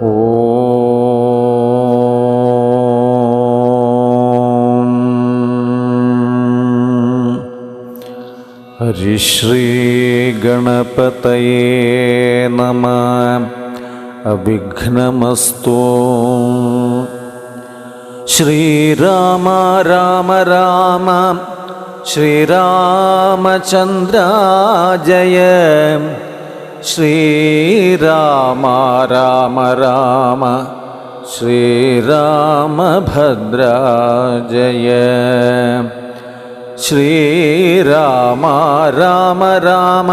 ഓം ഹരിശ്രീ ഗണപതയേ നമഃ. അവിഘ്നമസ്തു. ശ്രീരാമ രാമ രാമ ശ്രീരാമചന്ദ്ര ജയ. ശ്രീരാമ രാമ രാമ ശ്രീരാമഭദ്ര ജയ. ശ്രീരാമ രാമ രാമ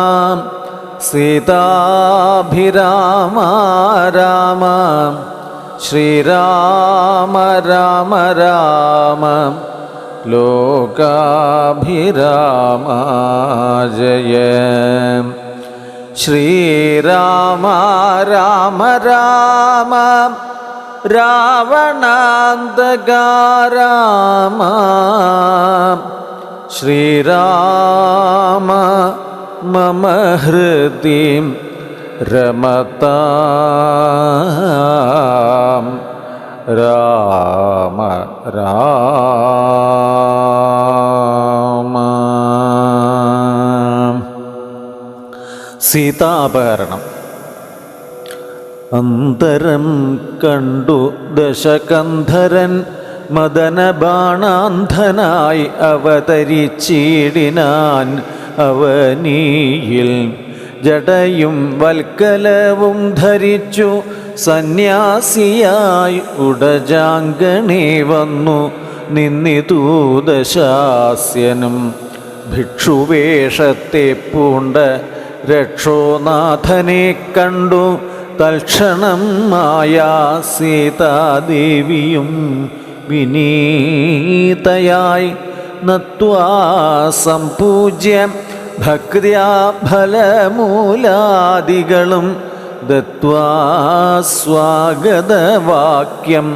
സീതാഭിരാമ രാമ. ശ്രീരാമ രാമ രാമ ലോകാഭിരാമ ജയ. ശ്രീരാമ രാമ രാമ രാവണാന്തക രാമ. ശ്രീരാമ മമ ഹൃദി രമതാം രാമ രാമ. സീതാപഹരണം. അന്തരം കണ്ടു ദശകന്ധരൻ മദനബാണാന്ധനായി അവതരിച്ചിടിനാൻ അവനിയിൽ. ജടയും വൽക്കലവും ധരിച്ചു സന്യാസിയായി ഉടജാങ്കണി വന്നു നിന്നിതു ദശാസ്യനും. ഭിക്ഷുവേഷത്തെ പൂണ്ട രക്ഷോനാഥനെ കണ്ടു തൽക്ഷണം മായാ സീതാദേവിയും വിനീതയായി നത്വാ സംപൂജ്യ ഭക്ത്യാ ഫലമൂലാദികളും ദത്വാ സ്വാഗതവാക്യം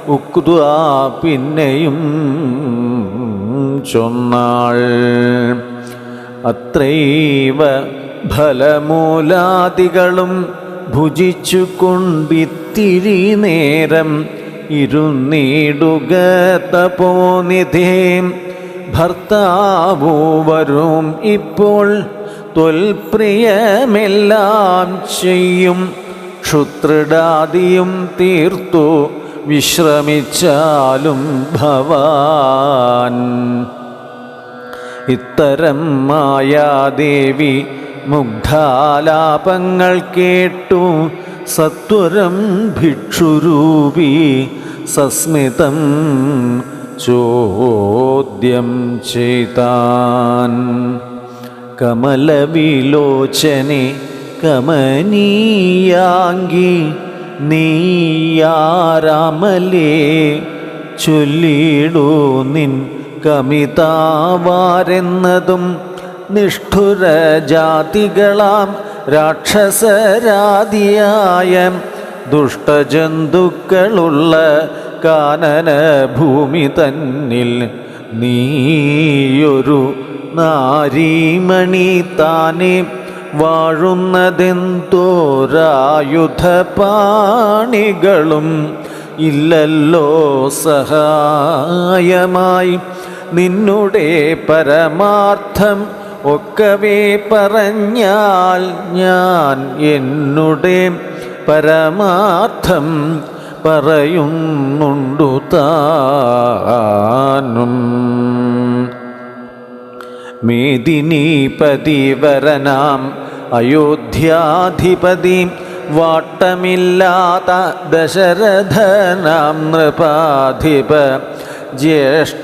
ഉക്ത്വാ പിന്നെയും ചൊന്നാൾ. അത്രൈവ ഫലമൂലാദികളും ഭുജിച്ചു കൊണ്ടിത്തിരി നേരം ഇരുന്നിടുക തപോനിധേ. ഭർത്താവോ വരും ഇപ്പോൾ ത്വൽപ്രിയമെല്ലാം ചെയ്യും. ക്ഷുത്രിടാദിയും തീർത്തു വിശ്രമിച്ചാലും ഭവാൻ. ഇത്തരം മായാദേവി മുഗ്ധാലാപങ്ങൾ കേട്ടു സത്വരം ഭിക്ഷുരൂപി സസ്മിതം ചോദ്യം ചെയ്താൻ. കമലവിലോചനെ കമനീയാംഗി നീയാരാമലേ ചൊല്ലിടൂ നിൻ കമിതാവാരെന്നതും. നിഷ്ഠുരജാതികളാം രാക്ഷസരാദിയായ ദുഷ്ടജന്തുക്കളുള്ള കാനന ഭൂമി തന്നിൽ നീയൊരു നാരീമണി താനെ വാഴുന്നതെന്തോരായുധപാണികളും ഇല്ലല്ലോ സഹായമായി. നിന്നുടെ പരമാർത്ഥം ഒക്കവേ പറഞ്ഞാൽ ഞാൻ എന്നുടെ പരമാർത്ഥം പറയുന്നുണ്ടു താനും. മേദിനീപതിവരനാം അയോധ്യാധിപതി വാട്ടമില്ലാത്ത ദശരഥനാം നൃപാധിപ ജ്യേഷ്ഠനന്ദനായ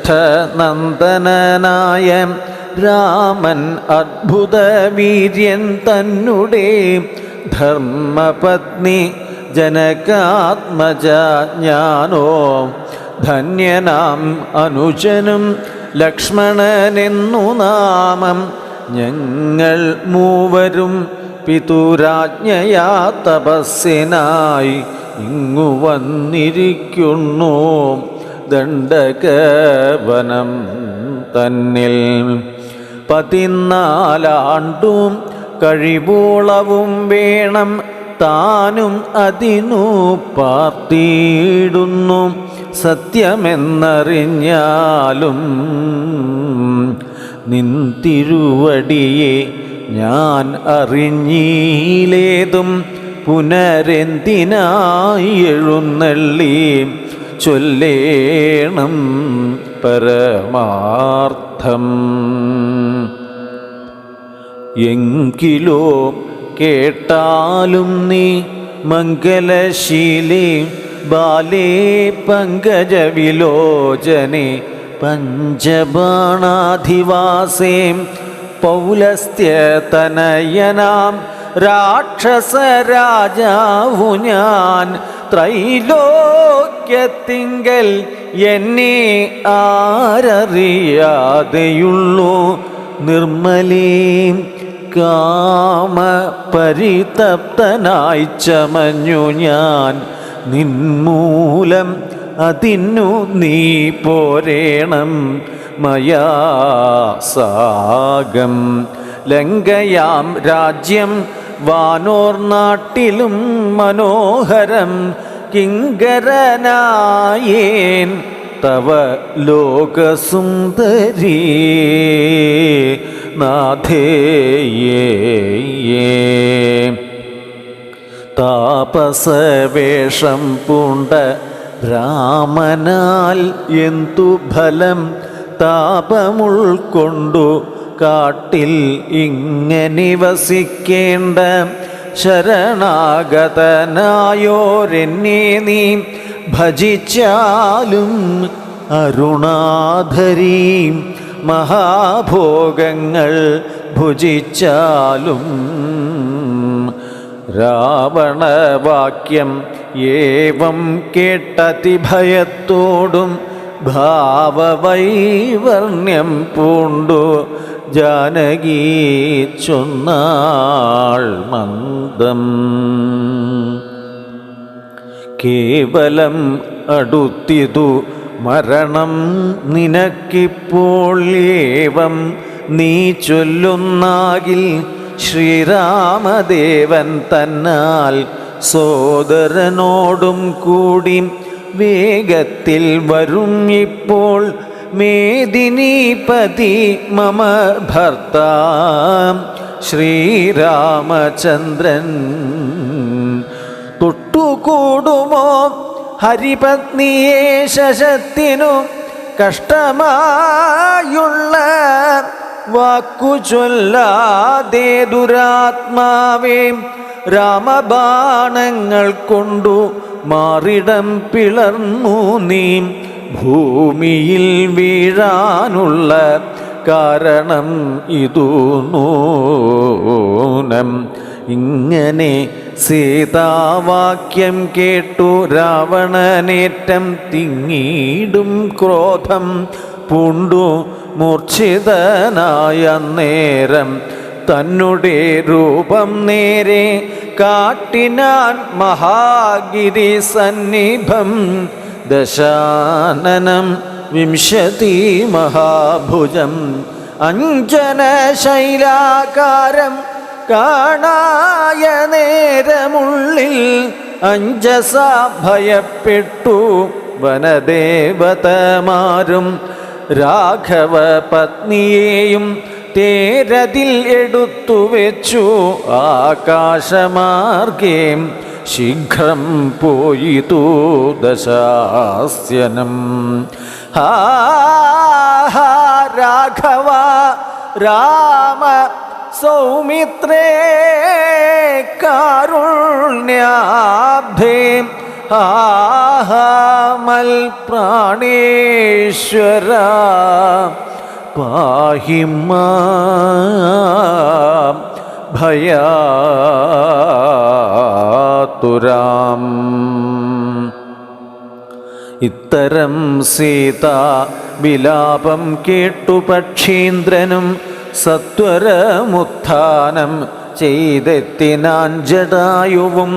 രാമൻ അദ്ഭുതവീര്യൻ തന്നുടെ ധർമ്മപത്നി ജനകാത്മജ ഞാനോ ധന്യനാം അനുജനും ലക്ഷ്മണനെന്നു നാമം. ഞങ്ങൾ മൂവരും പിതുരാജ്ഞയാ തപസ്സിനായി ഇങ്ങു വന്നിരിക്കുന്നു ദണ്ഡകവനം തന്നിൽ. 14 ആണ്ടും കഴിവോളവും വേണം താനും അതിനു പാർത്തിയിടുന്നു. സത്യമെന്നറിഞ്ഞാലും നിൻ തിരുവടിയെ ഞാൻ അറിഞ്ഞീലേതും പുനരെന്തിനായി എഴുന്നള്ളി ചൊല്ലേണം പരമാർത്ഥം. എങ്കിലോ കേട്ടാലും നീ മംഗലശീലേ ബാലേ പങ്കജവിലോചനെ പഞ്ചബാണാധിവാസേ പൗലസ്ത്യതനയനാം രാക്ഷസരാജാവു ഞാൻ. ത്രൈലോക്യത്തിങ്കൽ എന്നെ ആരറിയാതെയുള്ളൂ. നിർമ്മലേ കാമപരിതപ്തനായി ചമഞ്ഞു ഞാൻ നിൻമൂലം. അതിന്നു നീ പോരേണം മയാ സാഗം. ലങ്കയാം രാജ്യം വാനോർ നാട്ടിലും മനോഹരം കിങ്കരനായേൻ തവ ലോകസുന്ദരീ നാഥേയേ. താപസവേഷം പൂണ്ട രാമനാൽ എന്തു ഫലം? താപമുൾക്കൊണ്ടു കാട്ടിൽ ഇങ്ങനെ വസിക്കേണ്ട ശരണാഗതനായോരെന്നെ നീ ഭജിച്ചാലും അരുണാധരീ. മഹാഭോഗങ്ങൾ ഭുജിച്ചാലും രാവണവാക്യം ഏവം കേട്ടതിഭയത്തോടും ഭാവവൈവർണ്യം പൂണ്ടു ജാനകി ചൊന്നാൾ മന്ദം. കേവലം അടുത്തിതു മരണം നിനക്കിപ്പോൾ ഏവം നീ ചൊല്ലുന്നാകിൽ ശ്രീരാമദേവൻ തന്നാൽ സോദരനോടും കൂടി വേഗത്തിൽ വരും ഇപ്പോൾ. മേദിനീപതി മമ ഭർത്താ ശ്രീരാമചന്ദ്രൻ തൊട്ടുകൂടുമോ ഹരിപത്നിയെ ശശത്തിനു കഷ്ടമായുള്ള വാക്കു ചൊല്ലാതെ ദുരാത്മാവേ. രാമബാണങ്ങൾ കൊണ്ടു മാറിടം പിളർന്നു നീ ഭൂമിയിൽ വീഴാനുള്ള കാരണം ഇതു നൂനം. ഇങ്ങനെ സീതാവാക്യം കേട്ടു രാവണനേറ്റം തിങ്ങിയിടും ക്രോധം പൂണ്ടു മൂർച്ഛിതനായ നേരം തന്നുടെ രൂപം നേരെ കാട്ടിനാൻ മഹാഗിരി സന്നിഭം. ദശാനനം വിംശതി മഹാഭുജം അഞ്ജനശൈലാകാരം കാണായ നേരമുള്ളിൽ അഞ്ജസ ഭയപ്പെട്ടു വനദേവതമാരും രാഘവ പത്നിയെയും തേരതിൽ എടുത്തു വെച്ചു ആകാശമാർഗേ ശീഘ്രം പോയിതു ദശാസ്യനം. രാഘവ രാമ സൗമിത്രേ കാരുണ്യാബ്ധേ മൽപ്രാണേശ്വര പാഹി മാം ഭയാതുരാം. ഇത്തരം സീതാ വിലാപം കേട്ടു പക്ഷീന്ദ്രനും സത്വരമുത്ഥാനം ചെയ്തെത്തിനാൻ ജടായുവും.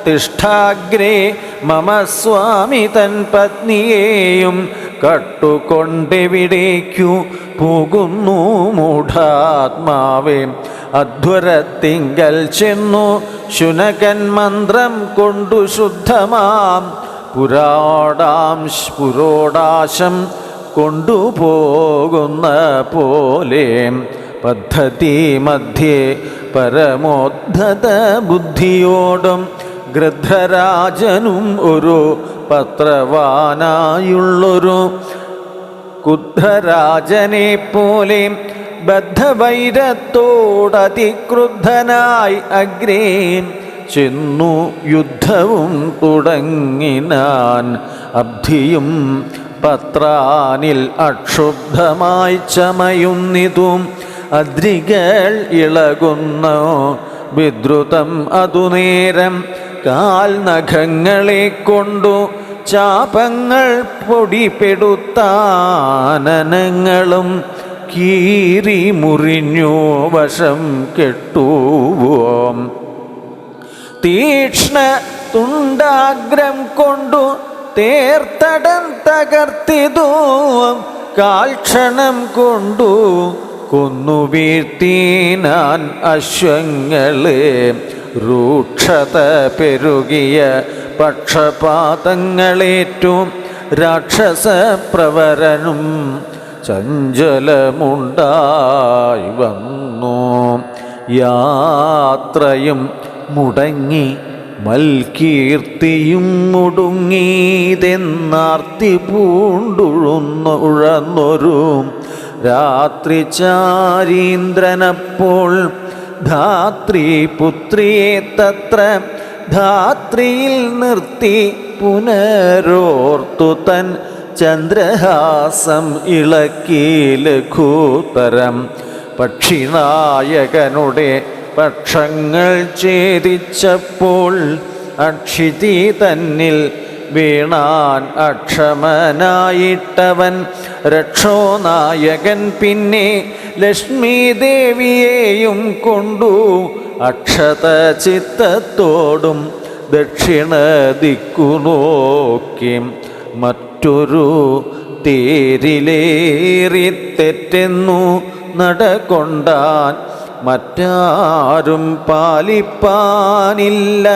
തിഷ്ഠാഗ്രേ മമ സ്വാമി തൻ പത്നിയെയും കട്ടുകൊണ്ടെവിടേക്കു പോകുന്നു മൂഢാത്മാവേ. അധ്വരത്തിങ്കൽ ചെന്നു ശുനകൻ മന്ത്രം കൊണ്ടു ശുദ്ധമാം പുരോടാശം കൊണ്ടുപോകുന്ന പോലെ പദ്ധതി മധ്യേ പരമോദ്ധത ബുദ്ധിയോടും ഗൃധ്രരാജനും ഒരു പത്രവാനായുള്ളൊരു കുദ്ധരാജനെ പോലെ ബദ്ധവൈരത്തോടതിക്രുദ്ധനായി അഗ്രേ ചെന്നു യുദ്ധവും തുടങ്ങിനാൻ. അബ്ധിയും പത്രാനിൽ അക്ഷുബ്ധമായി ചമയുന്നിതും അദ്രികൾ ഇളകുന്നു വിദ്രുതം അതുനേരം കാൽനഖങ്ങളെ കൊണ്ടു ചാപങ്ങൾ പൊടിപ്പെടുത്താനനങ്ങളും കീറി മുറിഞ്ഞു വശം കെട്ടുവോം. തീക്ഷ്ണ തുണ്ടാഗ്രം കൊണ്ടു തേർത്തടം തകർത്തിതു കാൽക്ഷണം കൊണ്ടു കൊന്നു വീഴ്ത്തിനാൻ അശ്വങ്ങളെ. രൂക്ഷത പെരുകിയ പക്ഷപാതങ്ങളേറ്റും രാക്ഷസപ്രവരനും ചഞ്ചലമുണ്ടായി വന്നു. യാത്രയും മുടങ്ങി മൽകീർത്തിയും മുടുങ്ങിയതെന്നാർത്തി പൂണ്ടുഴന്നൊരു രാത്രി ചാരീന്ദ്രനപ്പോൾ ധാത്രീപുത്രിയെ തത്ര ധാത്രിയിൽ നിർത്തി പുനരോർത്തു തൻ ചന്ദ്രഹാസം ഇളക്കി ലഘൂതരം. പക്ഷിനായകനുടെ പക്ഷങ്ങൾ ഛേദിച്ചപ്പോൾ അക്ഷിതി തന്നിൽ വീണാൻ അക്ഷമനായിട്ടവൻ. രക്ഷോനായകൻ പിന്നെ ലക്ഷ്മി ദേവിയെയും കൊണ്ടു അക്ഷത ചിത്തത്തോടും ദക്ഷിണ ദിക്കു നോക്കി മറ്റൊരു തേരിലേറി തെറ്റെന്നു നടകൊണ്ടാൻ. മറ്റാരും പാലിപ്പാനില്ല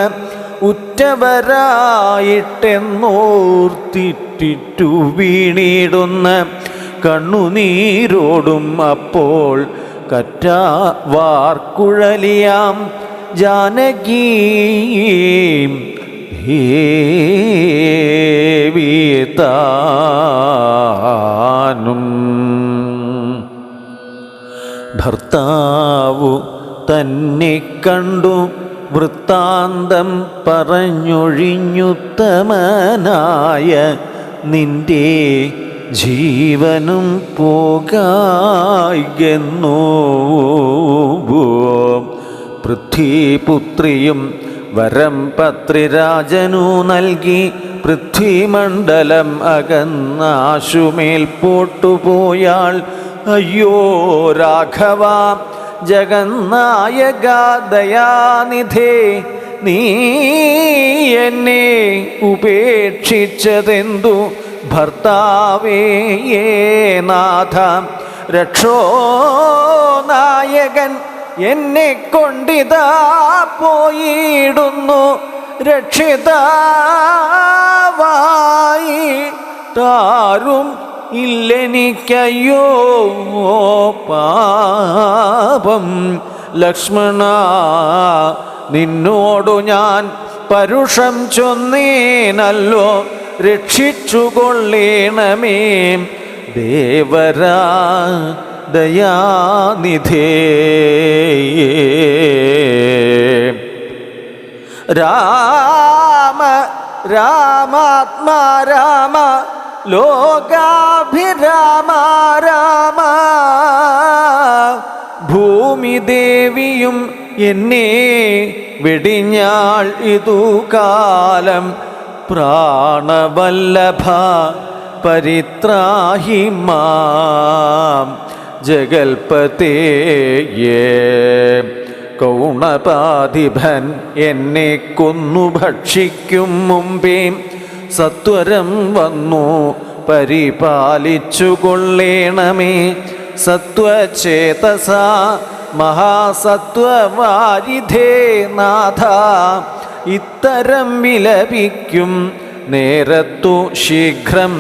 ഉറ്റവരായിട്ടെന്നോർത്തിട്ടു വീണിടുന്ന കണ്ണുനീരോടും അപ്പോൾ കറ്റാവാർക്കുഴലിയാം ജാനകീ ദേവിതാനും. ഭർത്താവു തന്നെ കണ്ടു വൃത്താന്തം പറഞ്ഞൊഴിഞ്ഞുത്തമനായ നിന്റെ ജീവനും പോകായെന്നു. പൃഥ്വിപുത്രിയും വരം പത്രിരാജനു നൽകി പൃഥ്വിമണ്ഡലം അകന്നാശുമേൽ പോട്ടുപോയാൾ. അയ്യോ രാഘവ ജഗന്നായക ദയാനിധേ, നീ എന്നെ ഉപേക്ഷിച്ചതെന്തു ഭർത്താവേ നാഥ. രക്ഷോ നായകൻ എന്നെ കൊണ്ടിതാ പോയിടുന്നു. രക്ഷിതാവായി താരും ഇല്ലെനിക്കയ്യോ പാപം. ലക്ഷ്മണ നിന്നോടു ഞാൻ പരുഷം ചൊന്നേനല്ലോ, രക്ഷിച്ചുകൊള്ളേണമേ ദേവരാ ദയാനിധേ. രാമ രാമാത്മാ രാമ ലോകാഭിരാമ രാമ. ഭൂമിദേവിയും എന്നെ വെടിഞ്ഞാൾ ഇതു കാലം. പ്രാണവല്ലഭ പരിത്രാഹി മാം ജഗൽപതേയേ. കൗണപാധിപൻ എന്നെ കൊന്നു ഭക്ഷിക്കും മുമ്പേ സത്വരം വന്നു പരിപാലിച്ചു കൊള്ളേണമേ. സത്വചേതസ മഹാസത്വവാരിധേ നാഥ. ഇത്തരം വിലപിക്കും നേരത്തു ശീഘ്രം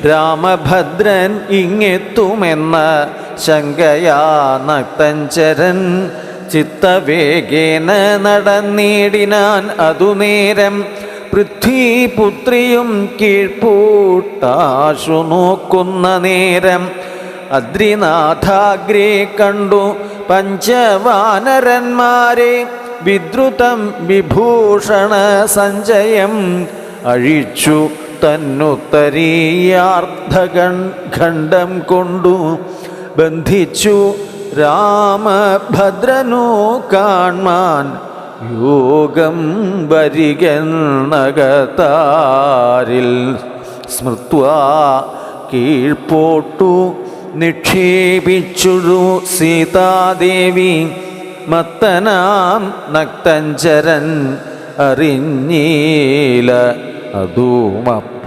രാമഭദ്രൻ ഇങ്ങെത്തുമെന്ന ശങ്കയാ നക്തഞ്ചരൻ ചിത്തവേഗേന നടന്നിടിനാൻ. അതുനേരം പൃഥ്വിപുത്രിയും കീഴ്പൂട്ടാശു നോക്കുന്ന നേരം അദ്രിനാഥാഗ്രേ കണ്ടു പഞ്ചവാനരന്മാരെ. വിദ്രുതം വിഭൂഷണ സഞ്ജയം അഴിച്ചു തന്നുത്തരീയാർദ്ധഖണ്ഡം കൊണ്ടു ബന്ധിച്ചു രാമഭദ്രനു കാൺമാൻ യോഗം വരികന്നകതാരിൽ സ്മൃത്വാ കീഴ്പോട്ടു നിക്ഷേപിച്ചുരു സീതാദേവി. മത്തനാം നക്തഞ്ചരൻ അറിഞ്ഞീല അതുമപ്പോൾ.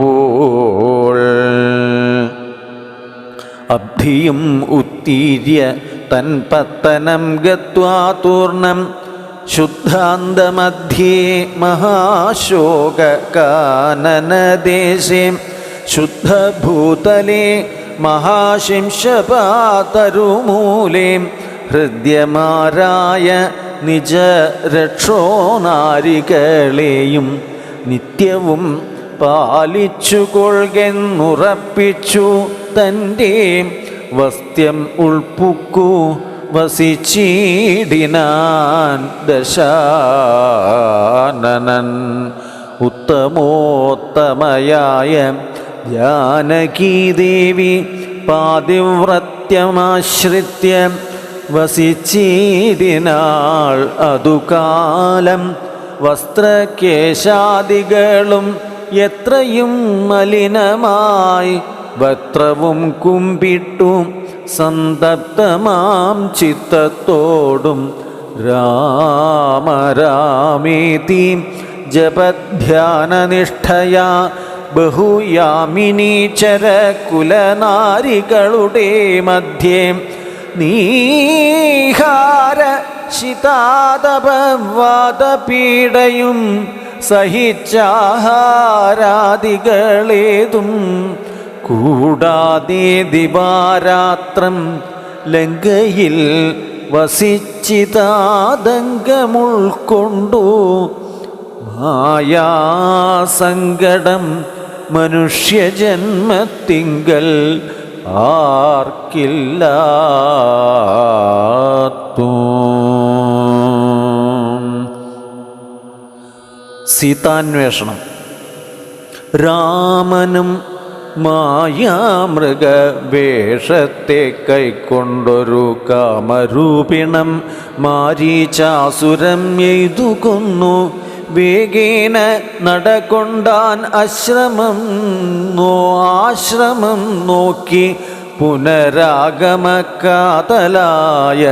അബ്ധിയും ഉത്തീര്യ തൻ പത്തനം ഗത്വാ തൂർണം ശുദ്ധാന്തമധ്യേ മഹാശോകകാനനദേശേ ശുദ്ധഭൂതലേ മഹാശിംശപാതരുമൂലേ ഹൃദ്യമാരായ നിജ രക്ഷോനാരികളെയും നിത്യവും പാലിച്ചുകൊള്ളുറപ്പിച്ചു തൻ്റെ വസ്ത്യം ഉൾപ്പുക്കു വസിച്ചിടിനാൻ ദശാനനൻ. ഉത്തമോത്തമയായ ജാനകീദേവി പാതിവ്രത്യമാശ്രിത്യ വസിച്ചിടിനാൾ. അതുകാലം വസ്ത്രകേശാദികളും എത്രയും മലിനമായി വസ്ത്രവും കുമ്പിട്ടു സന്തപ്തമാം ചിത്തത്തോടും രാമരാമേതി ജപധ്യാനനിഷ്ഠയാ ബഹുയാമിനീചര കുലനാരികളുടെ മധ്യേ നീഹാര ശിതാതപവാദപീഡയും സഹിച്ചാഹാരാദികളേതും കൂടാതെ ദിവാരാത്രം ലങ്കയിൽ വസിച്ചിതാതങ്കമുൾക്കൊണ്ടു മായാസങ്കടം മനുഷ്യജന്മത്തിങ്കൽ ആർക്കില്ലാത്തൂ. സീതാന്വേഷണം. രാമനും മായാമൃഗവേഷത്തെ കൈക്കൊണ്ടൊരു കാമരൂപിണം മാരീചാസുരം എയ്തു കൊന്നു. വേഗേന നടകൊണ്ടാൻ ആശ്രമം നോക്കി പുനരാഗമക്കാതലായ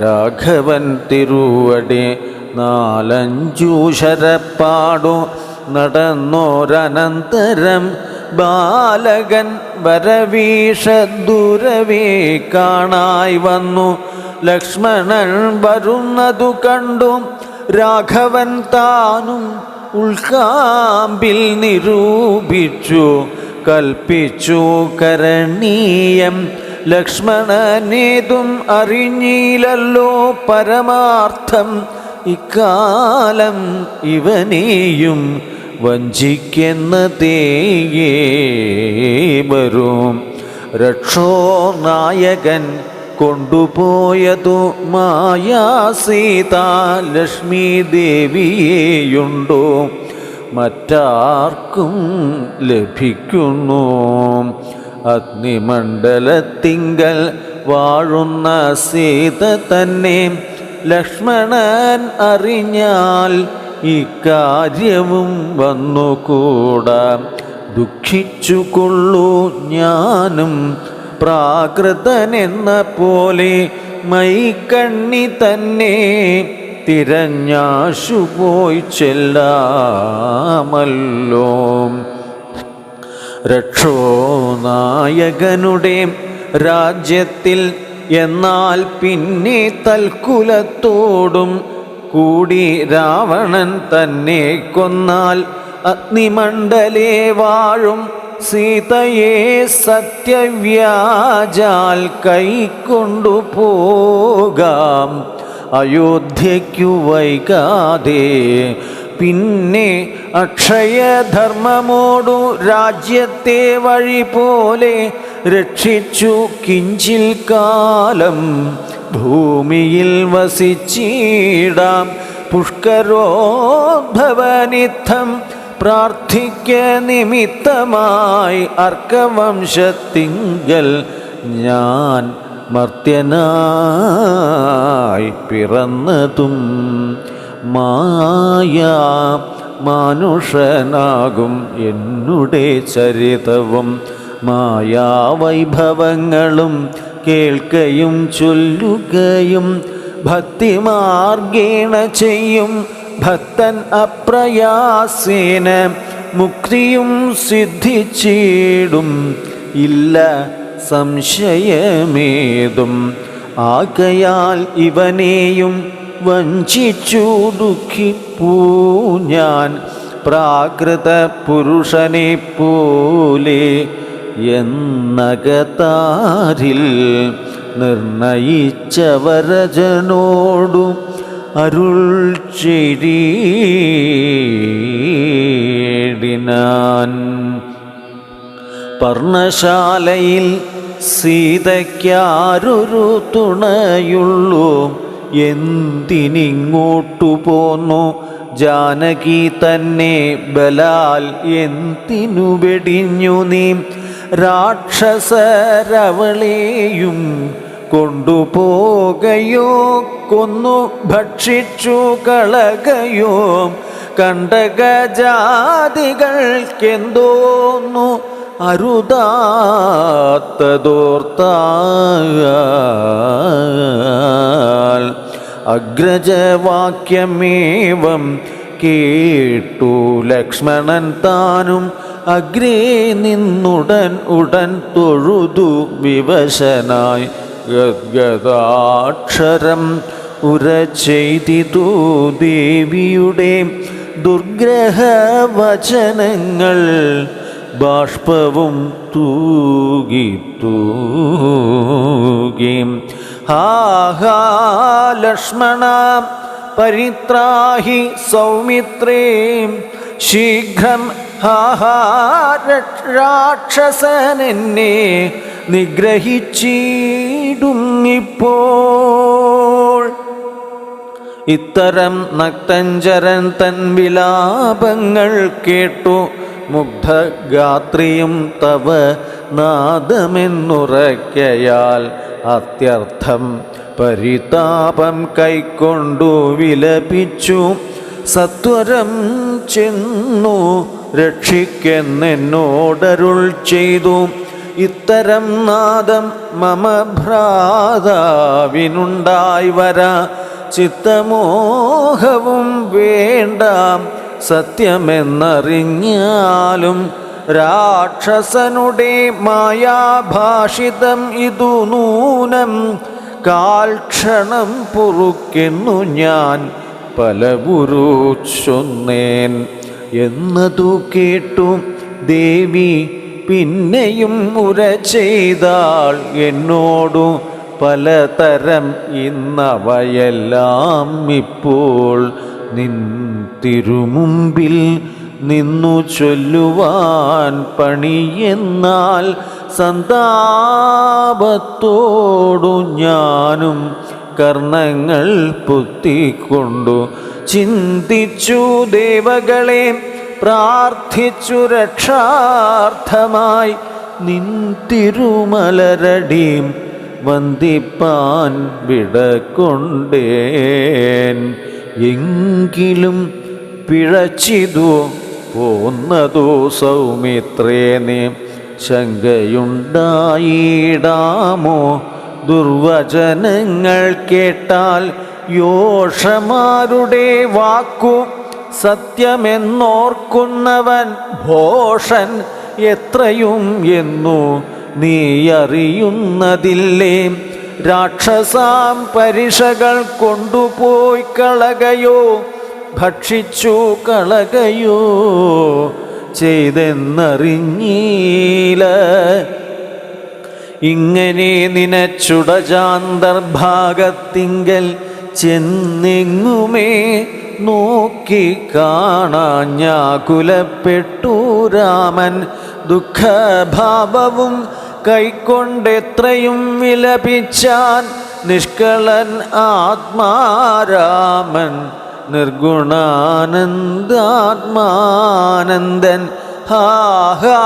രാഘവൻ തിരുവടി 4-5 ശരപ്പാടു നടന്നോരനന്തരം ബാലകൻ വരവീഷദൂരവേ കാണായി വന്നു. ലക്ഷ്മണൻ വരുന്നതു കണ്ടു രാഘവൻ താനും ഉൾക്കാമ്പിൽ നിരൂപിച്ചു കൽപ്പിച്ചു കരണീയം. ലക്ഷ്മണനേതും അറിഞ്ഞില്ലല്ലോ പരമാർത്ഥം. ഇക്കാലം ഇവനെയും വഞ്ചിക്കുന്നതേയേ വരും. രക്ഷോനായകൻ കൊണ്ടുപോയതു മായാസീതാ ലക്ഷ്മി ദേവിയെയുണ്ടോ മറ്റാർക്കും ലഭിക്കുന്നു. അഗ്നിമണ്ഡലത്തിങ്കൽ വാഴുന്ന സീത തന്നെ ലക്ഷ്മണൻ അറിഞ്ഞാൽ ഇക്കാര്യവും വന്നുകൂടാ. ദുഃഖിച്ചുകൊള്ളൂ ഞാനും പ്രാകൃതനെന്ന പോലെ മൈക്കണ്ണി തന്നെ തിരഞ്ഞാശുപോയി ചെല്ലാമല്ലോ. രക്ഷോനായകനുടെ രാജ്യത്തിൽ. എന്നാൽ പിന്നെ തൽക്കുലത്തോടും കൂടി രാവണൻ തന്നെ കൊന്നാൽ അഗ്നിമണ്ഡലേ വാഴും സീതയെ സത്യവ്യാജാൽ കൈക്കൊണ്ടു പോകാം അയോധ്യയ്ക്കു വൈകാതെ. പിന്നെ അക്ഷയധർമ്മമോടു രാജ്യത്തെ വഴി പോലെ രക്ഷിച്ചു കിഞ്ചിൽ കാലം ഭൂമിയിൽ വസിച്ചിടാം. പുഷ്കരോദ്ഭവനിത്തം പ്രാർത്ഥിക്ക നിമിത്തമായി അർക്കവംശത്തിങ്കൽ ഞാൻ മർത്യനായി പിറന്നതും മായാ മാനുഷനാകും എന്നുടെ ചരിതവും മായാവൈഭവങ്ങളും കേൾക്കയും ചൊല്ലുകയും ഭക്തിമാർഗേണ ചെയ്യും ഭക്തൻ അപ്രയാസേന മുക്തിയും സിദ്ധിച്ചിടും ഇല്ല സംശയമേതും. ആകയാൽ ഇവനെയും വഞ്ചിച്ചു ദുഃഖിപ്പൂ ഞാൻ പ്രാകൃത പുരുഷനെ പോലെ എന്നകതാരിൽ നിർണയിച്ചവരജനോടു അരുൾ ചെയ്തിടിനാൻ. പർണശാലയിൽ സീതയ്ക്കാരൊരു തുണയുള്ളൂ, എന്തിനിങ്ങോട്ടു പോന്നു ജാനകി തന്നെ ബലാൽ എന്തിനു വെടിഞ്ഞു നീ രാക്ഷസരവളെയും കൊണ്ടുപോകയോ കൊന്നു ഭക്ഷിച്ചു കളകയോ കണ്ടകജാതികൾക്കെന്തോന്നു അരുതാത്തതോർത്താൽ. അഗ്രജവാക്യമേവം കേട്ടു ലക്ഷ്മണൻ താനും അഗ്രേ നിന്നുടൻ തൊഴുതു വിവശനായി ഗദ്ഗദാക്ഷരം ഉരചെയ്തിതു ദേവിയുടെ ദുർഗ്രഹവചനങ്ങൾ ബാഷ്പവും തൂകി തൂകി. ഹാ ലക്ഷ്മണ പരിത്രാഹി സൗമിത്രേ ശീഘ്രം രാക്ഷസനെന്നെ നിഗ്രഹിച്ചിടും ഇപ്പോൾ. ഇത്തരം നക്തഞ്ചരൻ തൻ വിലാപങ്ങൾ കേട്ടു മുഗ്ധഗാത്രിയും തവ നാദമെന്നുറയ്ക്കയാൽ അത്യർത്ഥം പരിതാപം കൈക്കൊണ്ടു വിലപിച്ചു. സത്വരം ചെന്നു രക്ഷിക്കെന്നോടരുൾ ചെയ്തു. ഇത്തരം നാദം മമ ഭ്രാതാവിനുണ്ടായി വരാ ചിത്തമോഹവും വേണ്ട. സത്യമെന്നറിഞ്ഞാലും രാക്ഷസനുടെ മായാഭാഷിതം ഇതു നൂനം കാൽക്ഷണം പൊറുക്കെന്നു ഞാൻ പലവുരു ചൊന്നേൻ എന്നതു കേട്ടു ദേവി പിന്നെയും ഉര ചെയ്താൾ എന്നോടു പലതരം. ഇന്നവയെല്ലാം ഇപ്പോൾ നിൻ തിരുമുമ്പിൽ നിന്നു ചൊല്ലുവാൻ പണിയെന്നാൽ സന്താപത്തോടു ഞാനും കർണങ്ങൾ പൊത്തിക്കൊണ്ടു ചിന്തിച്ചു ദേവകളെ പ്രാർത്ഥിച്ചു രക്ഷാർത്ഥമായി നിൻ തിരുമലരടിയും വന്ദിപ്പാൻ വിടക്കൊണ്ടേൻ. എങ്കിലും പിഴച്ചിതു പോന്നതു സൗമിത്രേ നീ ശങ്കയുണ്ടായിടാമോ? ദുർവചനങ്ങൾ കേട്ടാൽ യോഷമാരുടെ വാക്കു സത്യമെന്നോർക്കുന്നവൻ ഭോഷൻ എത്രയും എന്നു നീ അറിയുന്നതില്ലേ? രാക്ഷസാം പരിഷകൾ കൊണ്ടുപോയി കളകയോ ഭക്ഷിച്ചു കളകയോ ചെയ്തെന്നറിഞ്ഞീല. ഇങ്ങനെ നിനച്ചുടജാന്തർഭാഗത്തിങ്കൽ ചെന്നെങ്ങുമേ നോക്കി കാണാഞ്ഞാകുലപ്പെട്ടു രാമൻ. ദുഃഖഭാവവും കൈക്കൊണ്ടെത്രയും വിലപിച്ചാൻ നിഷ്കളൻ ആത്മാരാമൻ. നിർഗുണാനന്ദാത്മാനന്ദൻ. ഹാ ഹാ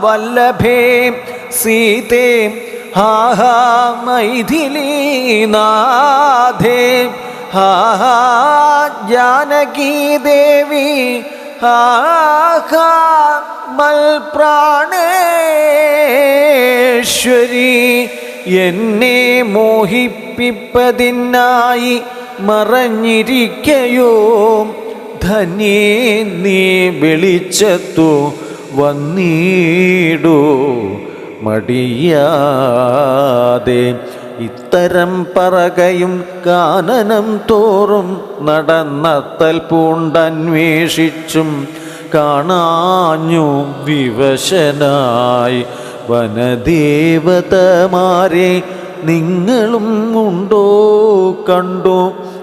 വല്ലഭേ സീതേ, ഹാ ഹാ മൈഥിലീനാഥേ, ഹാ ഹാ ജാനകീ ദേവി, ഹാ ഹാ മൽപ്രാണേശ്വരി. എന്നെ മോഹിപ്പിപ്പതിനായി മറഞ്ഞിരിക്കയോ ധന്യേ നീ വെളിച്ചത്തു വന്നിടൂ മടിയാതെ. ഇത്തരം പറകയും കാനനം തോറും നടന്നത്തൽ പൂണ്ടന്വേഷിച്ചും കാണാഞ്ഞു വിവശനായി വനദേവതമാരെ. നിങ്ങളും ഉണ്ടോ കണ്ടു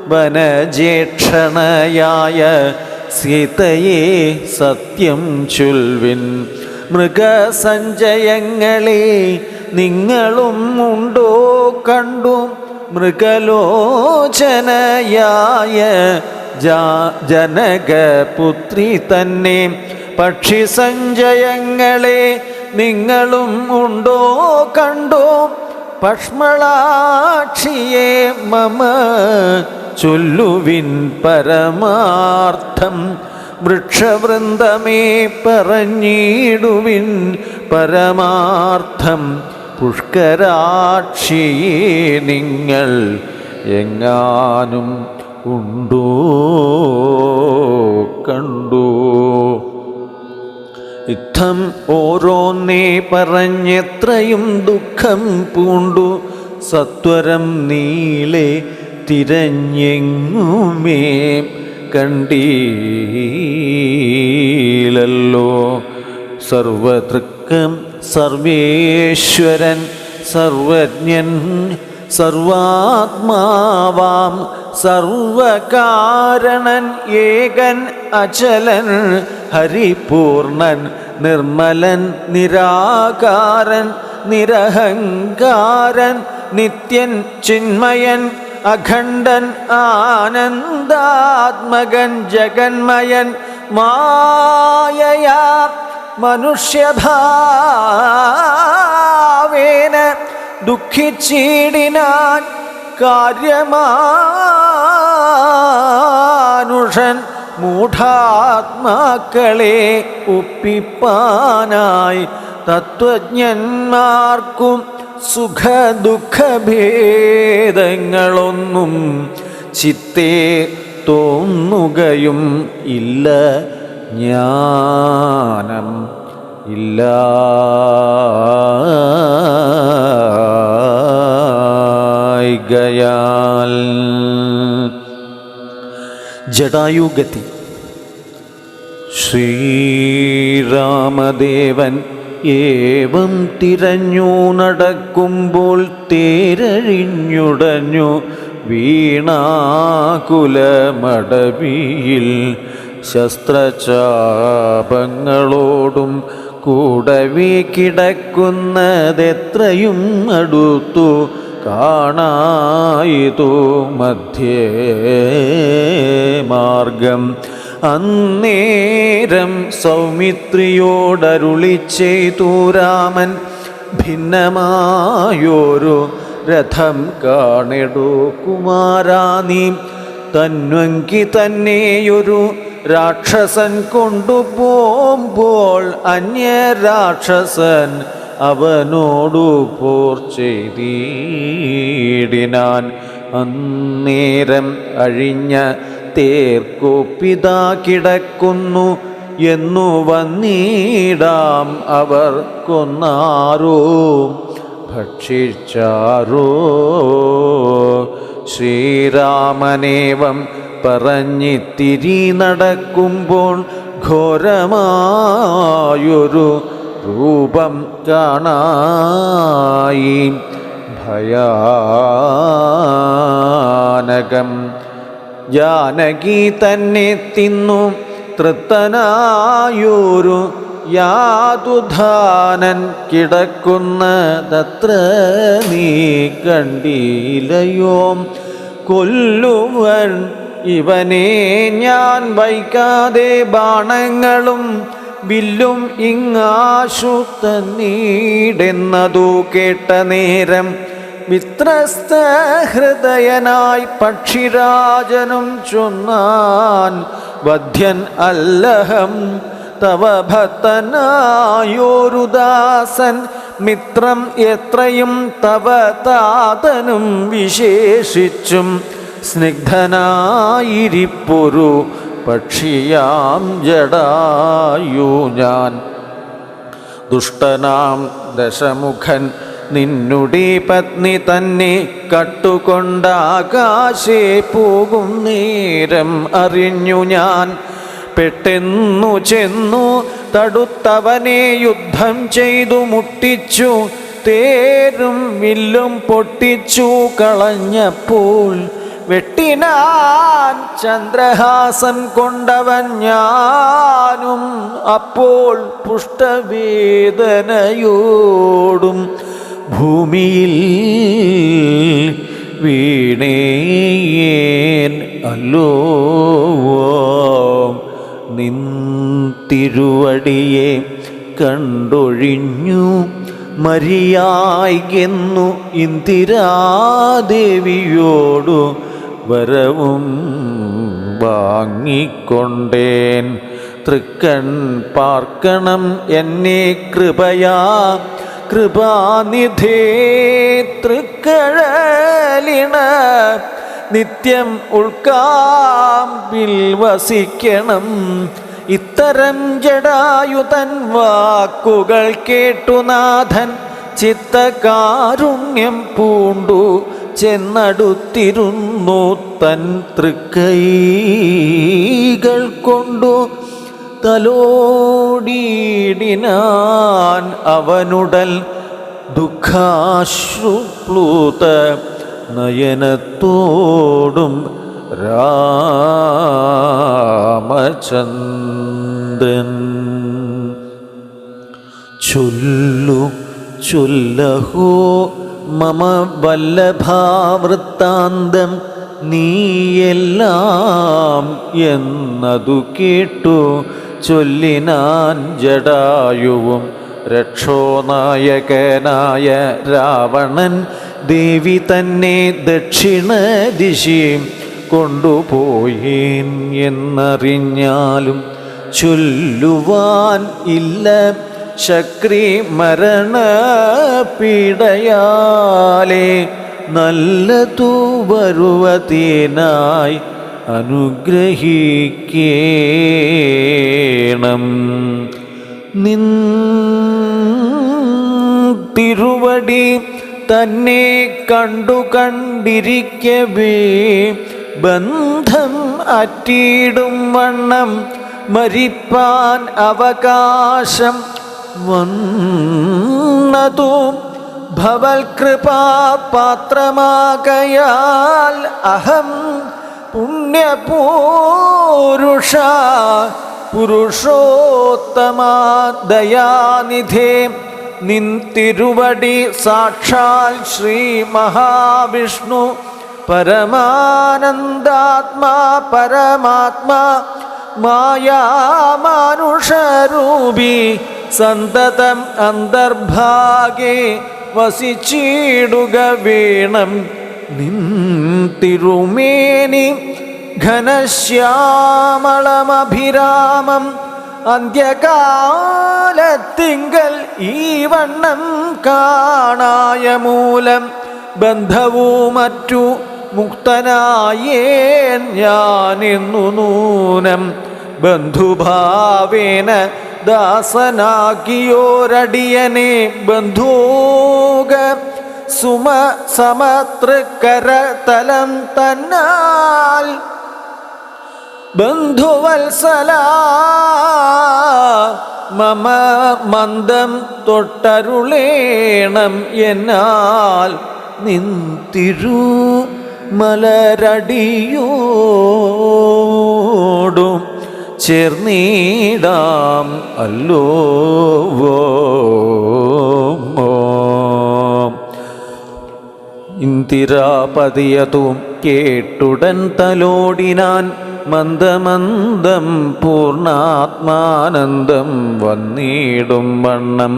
വനജേക്ഷണയായ സീതയെ സത്യം ചൊൽവിൻ. മൃഗസഞ്ചയങ്ങളെ നിങ്ങളും ഉണ്ടോ കണ്ടു മൃഗലോചനയായ ജനകപുത്രി തന്നെ. പക്ഷിസഞ്ചയങ്ങളെ നിങ്ങളും ഉണ്ടോ കണ്ടു പഷ്മളാക്ഷിയെ മമ ചൊല്ലുവിൻ പരമാർത്ഥം. വൃക്ഷവൃന്ദമേ പറഞ്ഞിടുവിൻ പരമാർത്ഥം. പുഷ്കരാക്ഷിയെ നിങ്ങൾ എങ്ങാനും ഉണ്ടോ കണ്ടു. യുദ്ധം ഓരോന്നേ പറഞ്ഞെത്രയും ദുഃഖം പൂണ്ടു സത്വരം നീളെ തിരഞ്ഞെങ്ങുമേ കണ്ടീലല്ലോ. സർവതൃക്കം സർവേശ്വരൻ സർവജ്ഞൻ സർവാത്മാവാം സർവകാരണൻ ഏകൻ അചലൻ ഹരിപൂർണൻ നിർമ്മലൻ നിരാകാരൻ നിരഹങ്കാരൻ നിത്യൻ ചിന്മയൻ അഖണ്ഡൻ ആനന്ദാത്മകൻ ജഗന്മയൻ മായയാ മനുഷ്യഭാവേന ദുഃഖിച്ചിടിനാൻ കാര്യമാനുഷൻ മൂഢാത്മാക്കളെ ഒപ്പിപ്പാനായി തത്വജ്ഞന്മാർക്കും സുഖദുഃഖഭേദങ്ങളൊന്നും ചിത്തേ തോന്നുകയും ഇല്ല. ജ്ഞാനം ഇല്ലായ്കയാൽ. ജടായുഗതി. ശ്രീരാമദേവൻ ഏവം തിരഞ്ഞു നടക്കുമ്പോൾ തേരഴിഞ്ഞുടഞ്ഞു വീണാകുലമടവിയിൽ ശസ്ത്രചാപങ്ങളോടും കൂടവി കിടക്കുന്നതെത്രയും അടുത്തു കാണായിതു മധ്യേ മാർഗം. അന്നേരം സൗമിത്രിയോടരുളി ചെയ്തു രാമൻ, ഭിന്നമായൊരു രഥം കാണിടൂ കുമാരാ നീ. തന്വങ്കി തന്നെയൊരു രാക്ഷസൻ കൊണ്ടുപോകുമ്പോൾ അന്യരാക്ഷസൻ അവനോടു പോർ ചെയ്തിടിനാൻ. അന്നേരം അഴിഞ്ഞ തേർക്കൊപ്പിതാ കിടക്കുന്നു എന്നു വന്നിടാം അവർ കൊന്നാരോ ഭക്ഷിച്ചാരോ. ശ്രീരാമനേവം പറഞ്ഞിത്തിരി നടക്കുമ്പോൾ ഘോരമായൊരു രൂപം കാണായി. ഭയാനകം ജാനകി തന്നെ തിന്നു തൃപ്തനായൊരു യാതുധാനൻ കിടക്കുന്നതത്ര നീ കണ്ടിലയോ. കൊല്ലുവൻ ഇവനെ ഞാൻ വൈകാതെ ബാണങ്ങളും വില്ലും ഇങ്ങാശു തന്നീടെന്നതു കേട്ട നേരം വിത്രസ്ത ഹൃദയനായി പക്ഷിരാജനും ചൊന്നാൻ, വധ്യൻ അല്ലഹം തവ ഭക്തനായോരു ദാസൻ, മിത്രം എത്രയും തവ താതനും വിശേഷിച്ചും സ്നിഗ്ധനായിരിപ്പൊരു പക്ഷിയാം ജടായു ഞാൻ. ദുഷ്ടനാം ദശമുഖൻ നിന്നുടെ പത്നി തന്നെ കട്ടുകൊണ്ടാകാശേ പോകും നേരം അറിഞ്ഞു ഞാൻ. പെട്ടെന്നു ചെന്നു തടുത്തവനെ യുദ്ധം ചെയ്തു മുട്ടിച്ചു, തേരും വില്ലും പൊട്ടിച്ചു കളഞ്ഞപ്പോൾ വെട്ടിനാൻ ചന്ദ്രഹാസൻ കൊണ്ടവൻ ഞാനും. അപ്പോൾ പുഷ്ടവേദനയോടും ഭൂമിയിൽ വീണേൻ അല്ലോ. നിൻ തിരുവടിയെ കണ്ടൊഴിഞ്ഞു മരിയായെന്നു ഇന്ദിരാദേവിയോടു വരവും വാങ്ങിക്കൊണ്ടേൻ. തൃക്കൺ പാർക്കണം എന്നെ കൃപയാ കൃപാനിധേ. തൃക്കഴലിണ നിത്യം ഉൾക്കാമ്പിൽ വസിക്കണം. ഇത്തരം ജടായുതൻ വാക്കുകൾ കേട്ടു നാഥൻ ചിത്തകാരുണ്യം പൂണ്ടു ചെന്നടുത്തിരുന്നു. തൻ തൃക്കൈകൾ കൊണ്ടു തലോടിയിടിനാൻ അവനുടൽ ദുഃഖാശ്രുപ്ലൂത നയനത്തോടും രാമചന്ദ്രൻ. ചൊല്ലഹോ മമ വല്ലഭാവൃത്താന്തം നീയെല്ലാം എന്നതു കേട്ടു ചൊല്ലിനാൻ ജടായുവും. രക്ഷോനായകനായ രാവണൻ ദേവി തന്നെ ദക്ഷിണ ദിശി കൊണ്ടുപോയേൻ എന്നറിഞ്ഞാലും ചൊല്ലുവാൻ ഇല്ല ശക്രി മരണപീഡയാലേ. നല്ലതു വരുവതേനായി അനുഗ്രഹിക്കേണം. നിൻ തിരുവടി തന്നെ കണ്ടിരിക്കവേ ബന്ധം അറ്റിയിടും വണ്ണം മരിപ്പാൻ അവകാശം വന്നതും ഭവൽകൃപാപാത്രമാകയാൽ അഹം പുണ്യപൂരുഷ പുരുഷോത്തമാ ദയാനിധേ. നിൻ തിരുവടി സാക്ഷാൽ ശ്രീ മഹാവിഷ്ണു പരമാനന്ദാത്മാ പരമാത്മാ മായാമാനുഷരൂപി സന്തതം അന്തർഭാഗേ വസിച്ചിടുക വേണം. നിൻ തിരുമേനി ഘനശ്യാമളമഭിരാമം അന്ത്യകാലത്തിങ്കൽ ഈ വണ്ണം കാണായ മൂലം ബന്ധവൂ മറ്റു മുക്തനായേൻ ഞാനിന്നു നൂനം. ബന്ധുഭാവേന ദാസനാക്കിയോരടിയനെ ബന്ധൂക സമതൃക്കരതലം തന്നാൽ ബന്ധുവത്സല മമ മന്ദം തൊട്ടരുളേണം എന്നാൽ നിന്തിരു മലരടിയോടും ചേർന്നിടാം അല്ലോ. ഇന്ദിരാപതിയതും കേട്ടുടൻ തലോടിനാൻ മന്ദമന്ദം പൂർണ്ണാത്മാനന്ദം വന്നിടും വണ്ണം.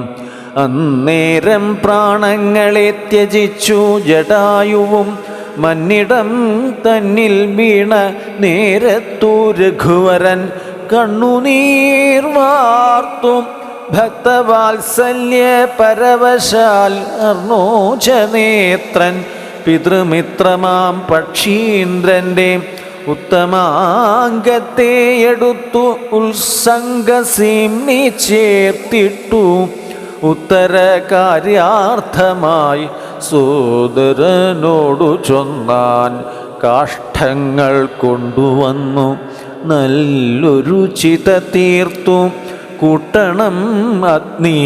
അന്നേരം പ്രാണങ്ങളെ ത്യജിച്ചു ജടായുവും മന്നിടം തന്നിൽ വീണ നേരത്തു രഘുവരൻ കണ്ണുനീർ വാർത്തും ഭക്തവാത്സല്യ പരവശാൽ അർണോജനേത്രൻ പിതൃമിത്രമാം പക്ഷീന്ദ്രൻ്റെ ഉത്തമാംഗത്തെ എടുത്തു ഉത്സംഗസീംനി ചേർത്തിട്ടു ഉത്തര കാര്യാർത്ഥമായി സോദരനോടു ചൊന്നാൻ. കാഷ്ഠങ്ങൾ കൊണ്ടുവന്നു നല്ലൊരു ചിത തീർത്തു കൂട്ടണം അഗ്നി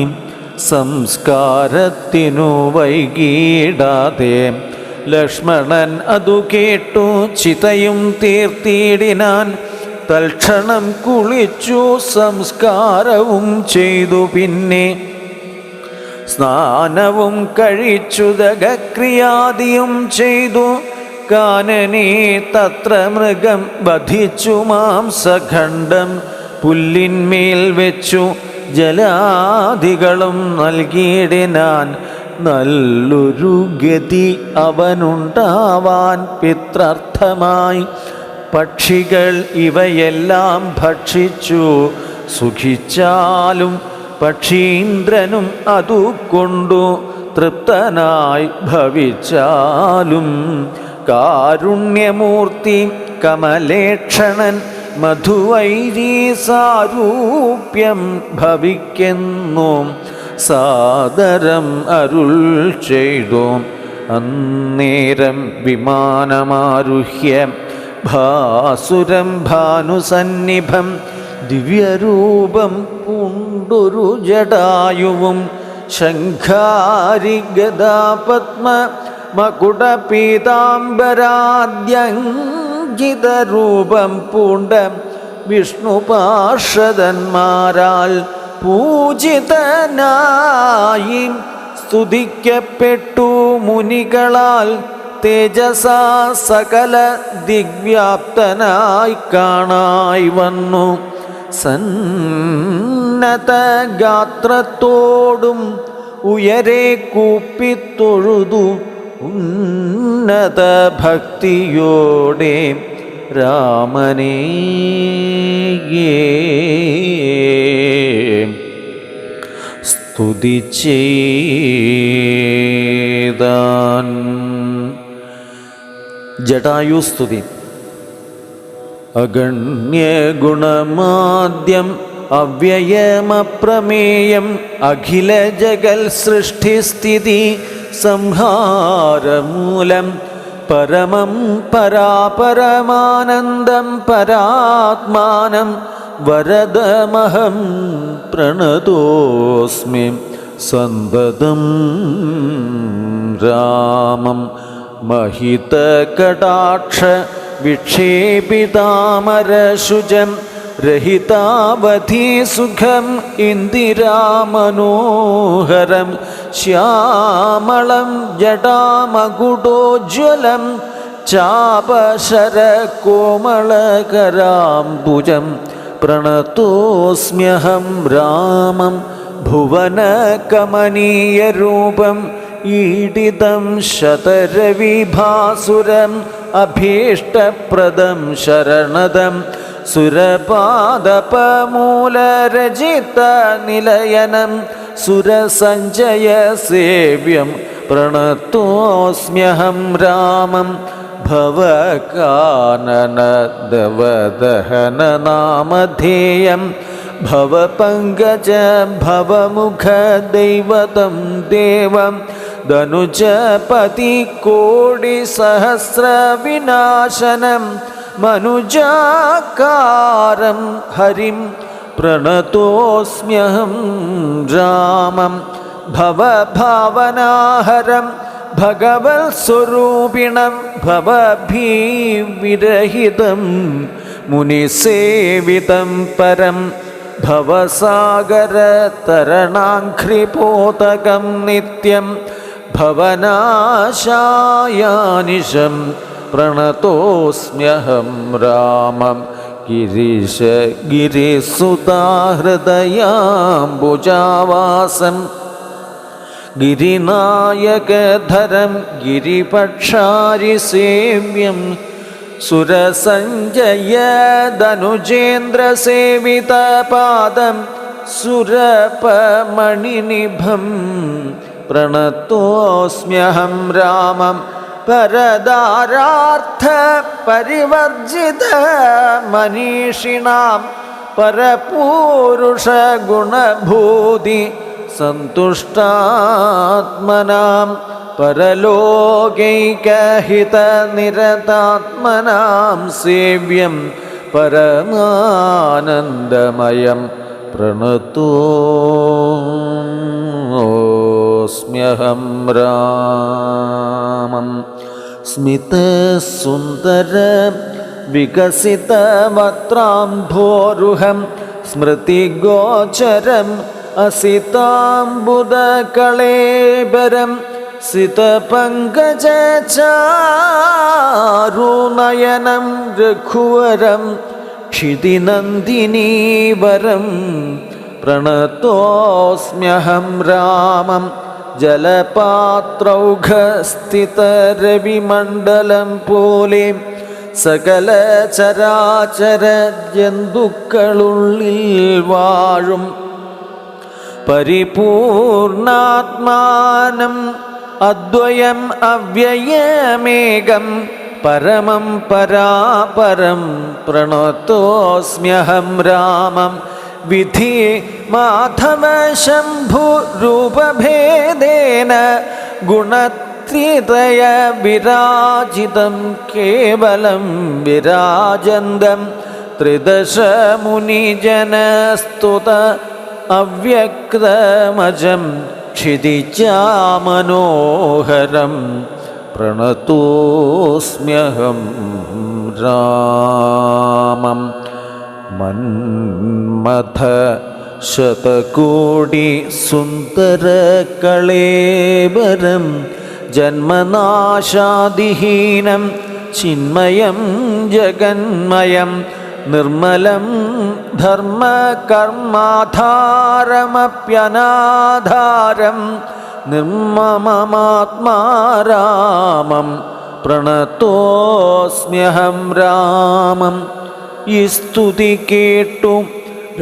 സംസ്കാരത്തിനു വൈകിടാതെ. ലക്ഷ്മണൻ അതു കേട്ടു ചിതയും തീർത്തിടിനാൻ. തൽക്ഷണം കുളിച്ചു സംസ്കാരവും ചെയ്തു. പിന്നെ സ്നാനവും കഴിച്ചു ദഗക്രിയാദിയും ചെയ്തു. കാനനെ തത്ര മൃഗം വധിച്ചു മാംസഖണ്ഡം പുല്ലിന്മേൽ വെച്ചു ജലാദികളും നൽകിയിടിനാൻ. നല്ലൊരു ഗതി അവനുണ്ടാവാൻ പിത്രർത്ഥമായി. പക്ഷികൾ ഇവയെല്ലാം ഭക്ഷിച്ചു സുഖിച്ചാലും പക്ഷീന്ദ്രനും അതു കൊണ്ടു തൃപ്തനായി ഭവിച്ചാലും. കാരുണ്യമൂർത്തി കമലേക്ഷണൻ മധുവൈരീ സാരൂപ്യം ഭവിക്കുന്നു സാദരം അരുൾ ചെയ്തു. അന്നേരം വിമാനമാരുഹ്യ ഭാസുരം ഭാനുസന്നിഭം ദിവ്യരൂപം പൂണ്ടൊരു ജടായുവും ശംഖാരി ഗദാപത്മ മകുട പീതാംബരാദ്യങ്കിതരൂപം പൂണ്ട വിഷ്ണു പാർഷദന്മാരാൽ പൂജിതനായി സ്തുതിക്കപ്പെട്ടു മുനികളാൽ. തേജസാ സകല ദിഗ്വ്യാപ്തനായി കാണായി വന്നു. സന്നത ഗാത്രത്തോടും ഉയരെ കൂപ്പിത്തൊഴുതു ഉന്നത ഭക്തിയോടെ രാമനേ സ്തുതി ചെയ്താൻ. ജടായുസ്തുതി. അഗണ്യഗുണമാദ്യം അവ്യയമപ്രമേയം അഖില ജഗൽ സൃഷ്ടിസ്ഥിതി സംഹാരമൂലം പരമം പരാപരമാനന്ദം പരാത്മാനം വരദമഹം പ്രണതോസ്മി സന്തതം രാമം. महितकटाक्ष विक्षेपितामरशुजं रहितावधि सुखम् इन्दिरामनोहरं श्यामलं जटामकुटोज्ज्वलं चापशरकोमलकराम्बुजं प्रणतोऽस्म्यहं रामं भुवनकमनीयरूपम् ईडितं शतरविभासुरम् अभीष्टप्रदं शरणदं सुरपादपमूलरजितनिलयनं सुरसञ्जयसेव्यं प्रणतोऽस्म्यहं रामं ഭവകാനനദവദഹനനാമധേയം ഭവപങ്കജ ഭവമുഖദൈവതം ദേവം ധനുജപതികോടിസഹസ്രവിനാശനം മനുജാകാരം ഹരിം പ്രണതോസ്മ്യഹം രാമം ഭവഭാവനാഹരം ഭഗവത്സ്വരൂപിണം ഭവഭീവിരഹിതം മുനിസേവിതം പരം ഭവസാഗരതരണാഘ്രിപോതകം നിത്യം ഭവനാശായാനിശം പ്രണതോസ്മ്യഹം രാമം ഗിരിസുതാഹൃദയാംബുജാവാസം ഗിരിനായകധരം ഗിരിപക്ഷാരിസേവ്യം സുരസഞ്ജയധനുജേന്ദ്രസേവിതപാദം സുരപമണിനിഭം പ്രണതോസ്മ്യഹം രാമം പരദാരാർത്ഥ പരിവർജിത മനീഷിണാം പരപൂരുഷ ഗുണഭൂതി സന്തുഷ്ടാത്മനാം പരലോകൈകഹിതനിരതാത്മനാം സേവ്യം പരമാനന്ദമയം പ്രണതോസ്മ്യഹം രാമം സ്മിതസുന്ദര വികസിതവക്ത്രാംഭോരുഹം സ്മൃതിഗോചരം അസിതാംബുദകളേബരം സിതപങ്കജചാരുനയനം രഘുവരം ക്ഷിതിനന്ദിനീവരം പ്രണതോസ്മ്യഹം രാമം ജലപാത്രൗഘസ്ഥിതരവിമണ്ഡലം പോലെ സകല ചരാചര ജന്തുക്കളുള്ളിൽ വാഴും പരിപൂർണാത്മാനം അദ്വയം അവ്യയമേകം പരമം പരാപരം പ്രണതോസ്മ്യഹം രാമം വിധി മാധവ ശംഭുരൂപഭേദേന ഗുണത്രിതയ വിരാജിതം കേവലം വിരാജന്തം ത്രിദശ മുനിജനസ്തുത അവ്യക്തമജം ക്ഷിതിജാമനോഹരം പ്രണതോസ്മ്യഹം രാമം മന്മഥ ശതകോടി സുന്ദരകളേബരം ജന്മനാശാദിഹീനം ചിന്മയം ജഗന്മയം നിർമ്മലം ധർമ്മകർമാധാരമപ്യനാധാരം നിർമ്മമമാത്മാരാമം പ്രണതോസ്മ്യഹം രാമം. ഈ സ്തുതി കേട്ടു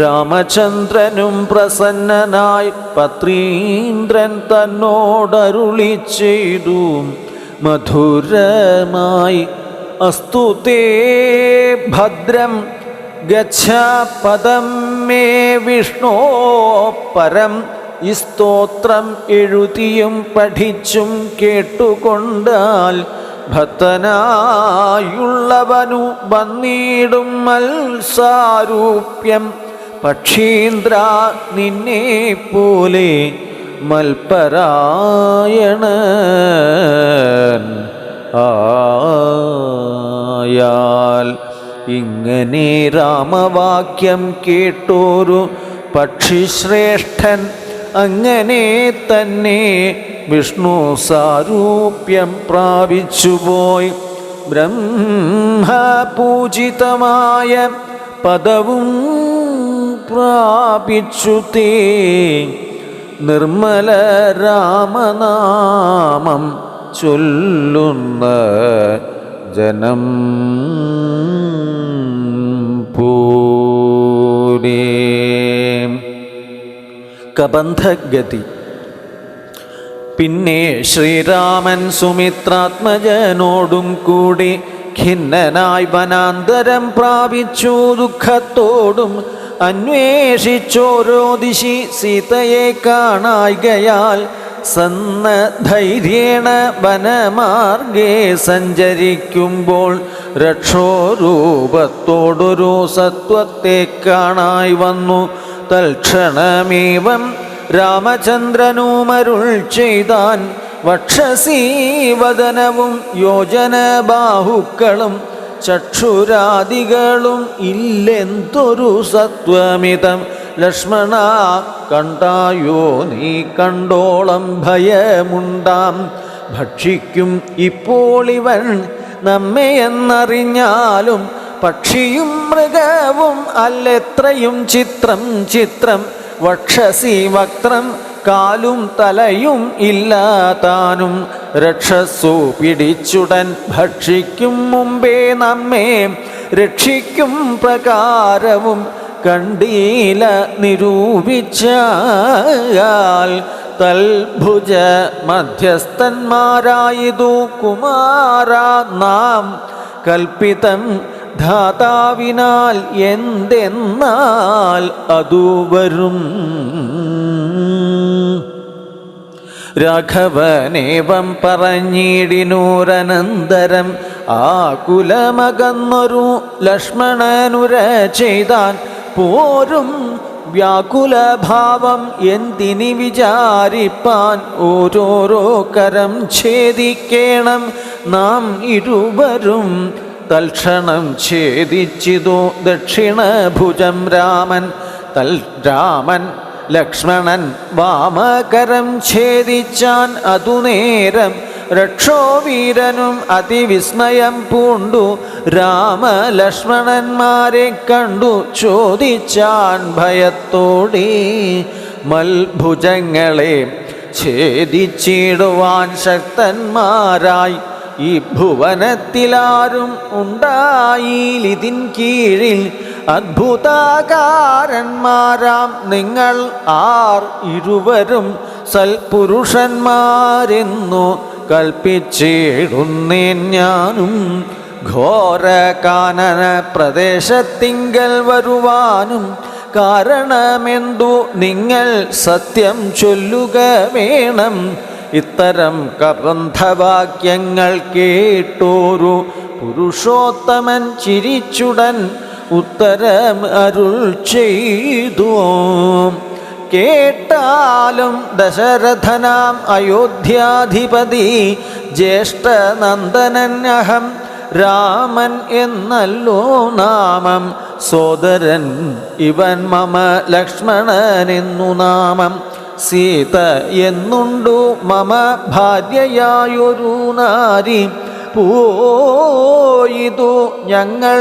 രാമചന്ദ്രനും പ്രസന്നനായി പത്രീന്ദ്രൻ തന്നോടരുളി ചെയ്തു മധുരമായി, അസ്തുതേ ഭദ്രം ഗച്ഛ പദം മേ വിഷ്ണോ പരം. ഈ സ്തോത്രം എഴുതിയും പഠിച്ചും കേട്ടുകൊണ്ടാൽ ഭക്തനായുള്ളവനു വന്നിടും മത്സാരൂപ്യം. പക്ഷീന്ദ്ര നിന്നെ പോലെ മൽപരായണൻ ആയാൽ. ഇങ്ങനെ രാമവാക്യം കേട്ടോരു പക്ഷിശ്രേഷ്ഠൻ അങ്ങനെ തന്നെ വിഷ്ണു സാരൂപ്യം പ്രാപിച്ചുപോയി. ബ്രഹ്മപൂജിതമായ പദവും പ്രാപിച്ചു തേ. നിർമ്മല രാമനാമം ചൊല്ലുന്ന ജനം പൂരേ. കബന്ധഗതി. പിന്നെ ശ്രീരാമൻ സുമിത്രാത്മജനോടും കൂടി ഖിന്നനായി വനാന്തരം പ്രാപിച്ചു ദുഃഖത്തോടും അന്വേഷിച്ചോരോ ദിശി സീതയെ കാണായികയാൽ സന്നധൈര്യേണ വനമാർഗേ സഞ്ചരിക്കുമ്പോൾ രക്ഷോരൂപത്തോടൊരു സത്വത്തെ കാണായി വന്നു. തൽക്ഷണമേവം രാമചന്ദ്രനുമരുൾ ചെയ്താൻ, വക്ഷസീവദനവും യോജനബാഹുക്കളും ചക്ഷുരാദികളും ഇല്ലെന്തൊരു സത്വമിതം ലക്ഷ്മണ കണ്ടായോ നീ കണ്ടോളം ഭയമുണ്ടാം. ഭക്ഷിക്കും ഇപ്പോൾ ഇവൻ നമ്മെയെന്നറിഞ്ഞാലും പക്ഷിയും മൃഗവും അല്ലെത്രയും ചിത്രം ചിത്രം. വക്ഷസി വക്ത്രം കാലും തലയും ഇല്ലാതാനും രക്ഷസു പിടിച്ചുടൻ ഭക്ഷിക്കും മുമ്പേ നമ്മെ രക്ഷിക്കും പ്രകാരവും കണ്ടീല നിരൂപിച്ചാൽ. തൽഭുജ മധ്യസ്ഥന്മാരായതു കുമാര നാം കൽപ്പിതം ധാതാവിനാൽ എന്തെന്നാൽ അതു വരും. രാഘവനേവം പറഞ്ഞിടിനൂരനന്തരം ആകുലമകന്നൊരു ലക്ഷ്മണനുര ചെയ്താൻ. പോരും വ്യാകുലഭാവം എന്തിനി വിചാരിപ്പാൻ, ഓരോരോ കരം ഛേദിക്കേണം നാം ഇരുവരും. തൽക്ഷണം ഛേദിച്ചിതു ദക്ഷിണഭുജം രാമൻ. രാമൻ ലക്ഷ്മണൻ വാമകരം ഛേദിച്ചാൻ. അതുനേരം രക്ഷോവീരനും അതിവിസ്മയം പൂണ്ടു രാമലക്ഷ്മണന്മാരെ കണ്ടു ചോദിച്ചാൻ ഭയത്തോടെ, മൽഭുജങ്ങളെ ഛേദിച്ചിടുവാൻ ശക്തന്മാരായി ഈ ഭുവനത്തിലാരും ഉണ്ടായിലിതിൻ കീഴിൽ. അദ്ഭുതകാരന്മാരാം നിങ്ങൾ ആർ ഇരുവരും സൽപുരുഷന്മാരെന്നു കൽപ്പിച്ചിടുന്നേൻ ഞാനും. ഘോരകാനന പ്രദേശത്തിങ്കൽ വരുവാനും കാരണമെന്തു നിങ്ങൾ സത്യം ചൊല്ലുക വേണം. ഇത്തരം കബന്ധവാക്യങ്ങൾ കേട്ടോരു പുരുഷോത്തമൻ ചിരിച്ചുടൻ ഉത്തരം അരുൾ ചെയ്തു. കേട്ടാലും ദശരഥനാം അയോധ്യാധിപതി ജ്യേഷ്ഠനന്ദനൻ രാമൻ എന്നല്ലോ നാമം. സോദരൻ ഇവൻ മമ ലക്ഷ്മണനെന്നു നാമം. സീത എന്നുണ്ടു മമ ഭാര്യയായൊരു നാരി. പോയിതു ഞങ്ങൾ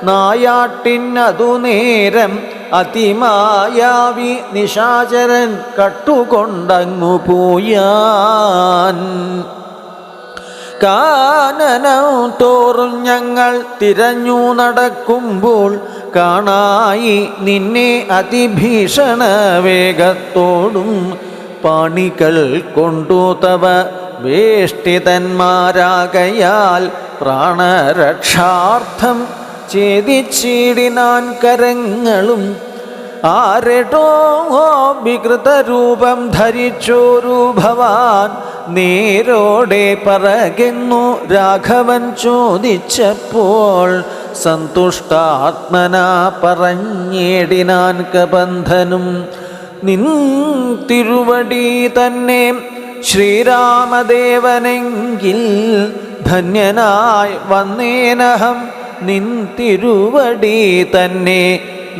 നായാട്ടിനതു നേരം അതിമായാവി നിശാചരൻ കട്ടുകൊണ്ടങ്ങു പോയാൻ. കാനനം തോറും ഞങ്ങൾ തിരഞ്ഞു നടക്കുമ്പോൾ കാണായി നിന്നെ അതിഭീഷണ വേഗത്തോടും പാണികൾ കൊണ്ടു തവ വേഷ്ടിതന്മാരാകയാൽ പ്രാണരക്ഷാർത്ഥം ഛേദിച്ചിടിനാൻ കരങ്ങളും. ആരെടോ വികൃതരൂപം ധരിച്ചോരു ഭവാൻ നേരോടെ പറകെന്നു രാഘവൻ ചോദിച്ചപ്പോൾ സന്തുഷ്ടാത്മന പറഞ്ഞേടിനാൻ കബന്ധനും. നിൻ തിരുവടി തന്നെ ശ്രീരാമദേവനെങ്കിൽ ധന്യനായി വന്നേനഹം. നിൻ തിരുവടി തന്നെ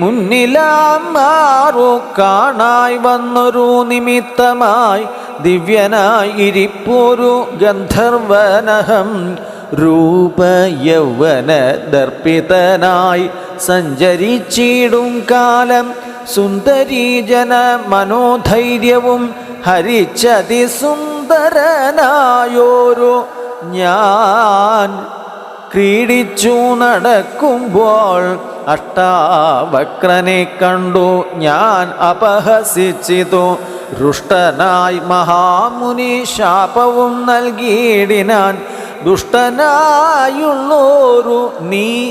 മുന്നിലാം മാറു കാണായി വന്നൊരു നിമിത്തമായി ദിവ്യനായി ഇരിപ്പൊരു ഗന്ധർവനഹം. രൂപയൗവന ദർപ്പിതനായി സഞ്ചരിച്ചിടും കാലം സുന്ദരീജന മനോധൈര്യവും ഹരിച്ചതിസുന്ദരനായോരു ഞാൻ ക്രീഡിച്ചു നടക്കുമ്പോൾ അഷ്ടാവക്രനെ കണ്ടു ഞാൻ അപഹസിച്ചിതു. രുഷ്ടനായി മഹാമുനി ശാപവും നൽകിയിടിനാൻ. ദുഷ്ടനായുള്ളോരു നീ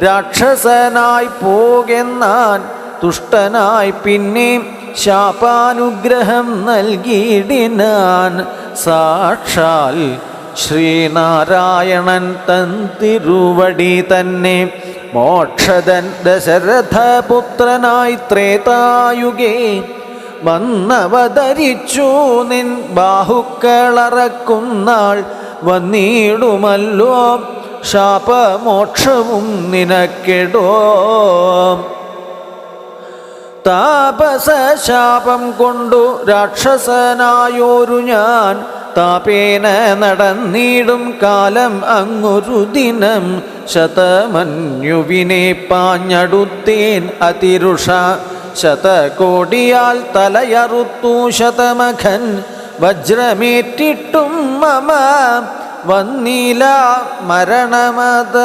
രാക്ഷസനായി പോകെന്നാൻ. തുഷ്ടനായി പിന്നെ ശാപാനുഗ്രഹം നൽകിയിടിനാൻ. സാക്ഷാൽ ശ്രീനാരായണൻ തൻ തിരുവടി തന്നെ മോക്ഷദൻ ദശരഥപുത്രനായി ത്രേതായുഗേ വന്നവതരിച്ചു നിൻ ബാഹുക്കളറക്കുന്നാൾ. വന്നിടുമല്ലോ ശാപമോക്ഷവും നിനക്കെടോ. താപസശാപം കൊണ്ടു രാക്ഷസനായോരു ഞാൻ താപേന നടന്നിടും കാലം അങ്ങൊരു ദിനം. ശതമന്യുവിനെ പാഞ്ഞടുത്തേൻ അതിരുഷ. ശതകോടിയാൽ തലയറുത്തു ശതമഖൻ. വജ്രമേറ്റിട്ടും മമ വന്നീല മരണമത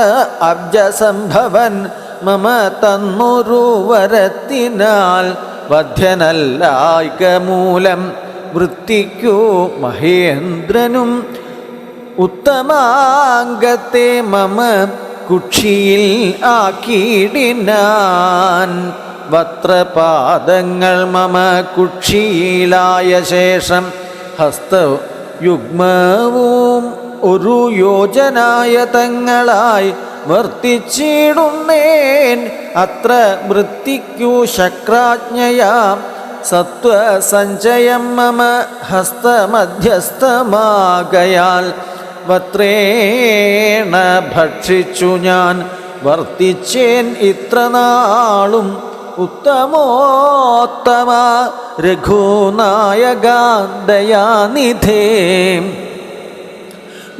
അബ്ജസംഭവൻ. മമ തന്നൊരു വരത്തിനാൽ വധ്യനല്ലായ്ക മൂലം വൃത്തിക്കു മഹേന്ദ്രനും ഉത്തമാംഗത്തെ മമ കുക്ഷിയിൽ ആക്കിയിടിനാൻ. വത്രപാദങ്ങൾ മമ കുക്ഷിയിലായ ശേഷം ഹസ്തയുഗ്മവും ഒരു യോജനായതങ്ങളായി വർത്തിച്ചിടുന്നേൻ. അത്ര വൃത്തിക്കു ശക്രാജ്ഞയാം സത്വസഞ്ചയം മമ ഹസ്തമധ്യസ്ഥമാകയാൽ വത്രേണ ഭക്ഷിച്ചു ഞാൻ വർത്തിച്ചേൻ ഇത്ര നാളും. ഉത്തമോത്തമ രഘുനായക ദയാനിധേ.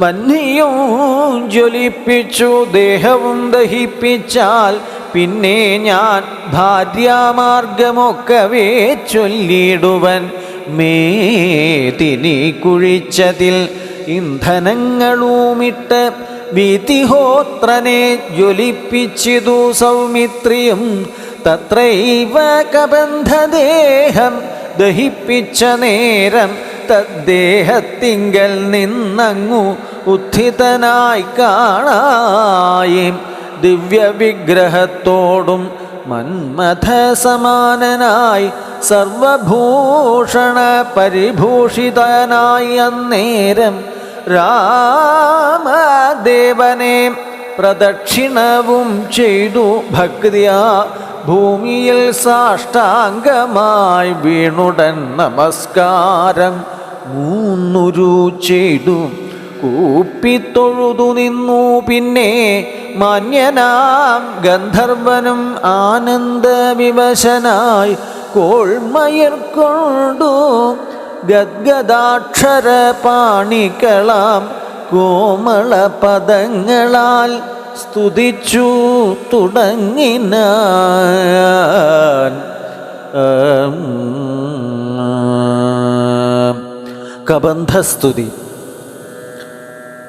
മന്നിയും ജ്വലിപ്പിച്ചു ദേഹവും ദഹിപ്പിച്ചാൽ പിന്നെ ഞാൻ ഭാര്യാമാർഗമൊക്കവേ ചൊല്ലിടുവൻ. മേതിനി കുഴിച്ചതിൽ ഇന്ധനങ്ങളുമിട്ട് വീതിഹോത്രനെ ജ്വലിപ്പിച്ചിതു സൗമിത്രിയും. തത്രൈവ കബന്ധദേഹം ദഹിപ്പിച്ച നേരം തദ്ദേഹത്തിങ്കൽ നിന്നങ്ങു ഉത്ഥിതനായി കാണായി. ദിവ്യവിഗ്രഹത്തോടും മന്മഥ സമാനനായി സർവഭൂഷണ പരിഭൂഷിതനായി അന്നേരം രാമദേവനെ പ്രദക്ഷിണവും ചെയ്തു ഭക്തിയാ ഭൂമിയിൽ സാഷ്ടാംഗമായി വീണുടൻ നമസ്കാരം മൂന്നുരു ചെയ്തു കൂപ്പിത്തൊഴുതു നിന്നു. പിന്നെ മാന്യനാം ഗന്ധർവനും ആനന്ദവിവശനായി കോൾമയർ കൊണ്ടു ഗദ്ഗദാക്ഷര പാണികളാം കോമള പദങ്ങളാൽ സ്തുതിച്ചു തുടങ്ങിനാൻ. കബന്ധസ്തുതി.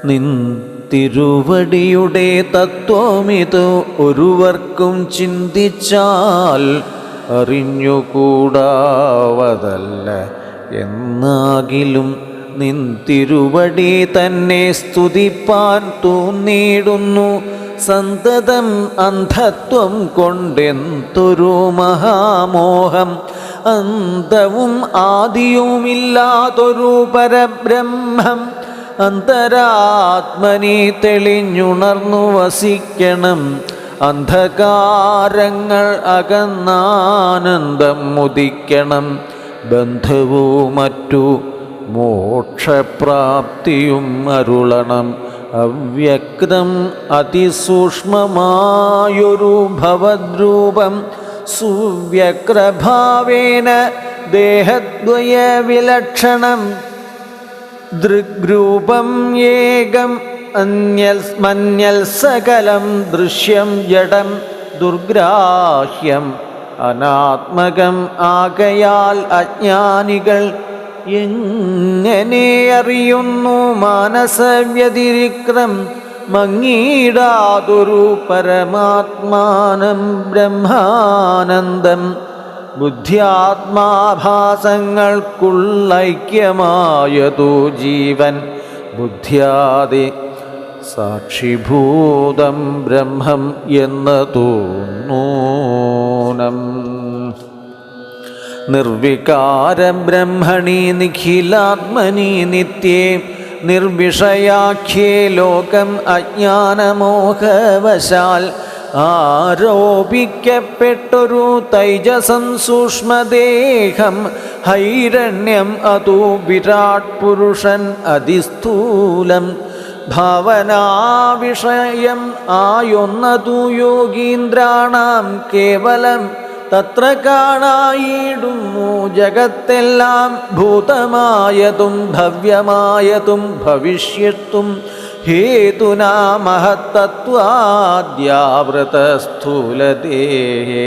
നിൻ തിരുവടിയുടെ തത്വമിത് ഒരുവർക്കും ചിന്തിച്ചാൽ അറിഞ്ഞുകൂടാവതല്ല. എന്നാകിലും നിൻ തിരുവടി തന്നെ സ്തുതിപ്പാൻ തോന്നിയിടുന്നു. സന്തതം അന്ധത്വം കൊണ്ടെന്തൊരു മഹാമോഹം. അന്തവും ആദിയുമില്ലാതൊരു പരബ്രഹ്മം അന്തരാത്മനി തെളിഞ്ഞുണർന്നു വസിക്കണം. അന്ധകാരങ്ങൾ അകന്നാനന്ദം മുദിക്കണം. ബന്ധവും മറ്റു മോക്ഷപ്രാപ്തിയും അരുളണം. അവ്യക്തം അതിസൂക്ഷ്മമായൊരു ഭവദ്രൂപം സുവ്യക്രഭാവേന ദേഹദ്വയ വിലക്ഷണം. ദൃഗ്രൂപം ഏകം മന്യൽ സകലം ദൃശ്യം ജഡം ദുർഗ്രാഹ്യം അനാത്മകം ആകയാൽ അജ്ഞാനികൾ എങ്ങനെ അറിയുന്നു മാനസവ്യതിരിക്രം മങ്ങിയിടാതൊരു പരമാത്മാനം ബ്രഹ്മാനന്ദം. ബുദ്ധ്യാത്മാഭാസങ്ങൾക്കുള്ളൈക്യമായതു ജീവൻ ബുദ്ധ്യാദി സാക്ഷിഭൂതം ബ്രഹ്മം എന്ന് തോന്നൂനം. നിർവികാരം ബ്രഹ്മണി നിഖിലാത്മനി നിത്യേ നിർവിഷയാഖ്യേ ലോകം അജ്ഞാനമോഹവശാൽ ആരോപിക്കപ്പെട്ടൊരു തൈജസം സൂക്ഷ്മദേഹം ഹൈരണ്യം അതു വിരാട് പുരുഷൻ അതിസ്ഥൂലം ഭാവനാവിഷയം ആയൊന്നതു യോഗീന്ദ്രാണാം കേവലം തത്ര കാണായിടുന്നു ജഗത്തെല്ലാം ഭൂതമായതും ഭവ്യമായതും ഭവിഷ്യത്തും ഹേതുനാ മഹത്തത്വാദ്യാവൃതസ്ഥൂലദേഹേ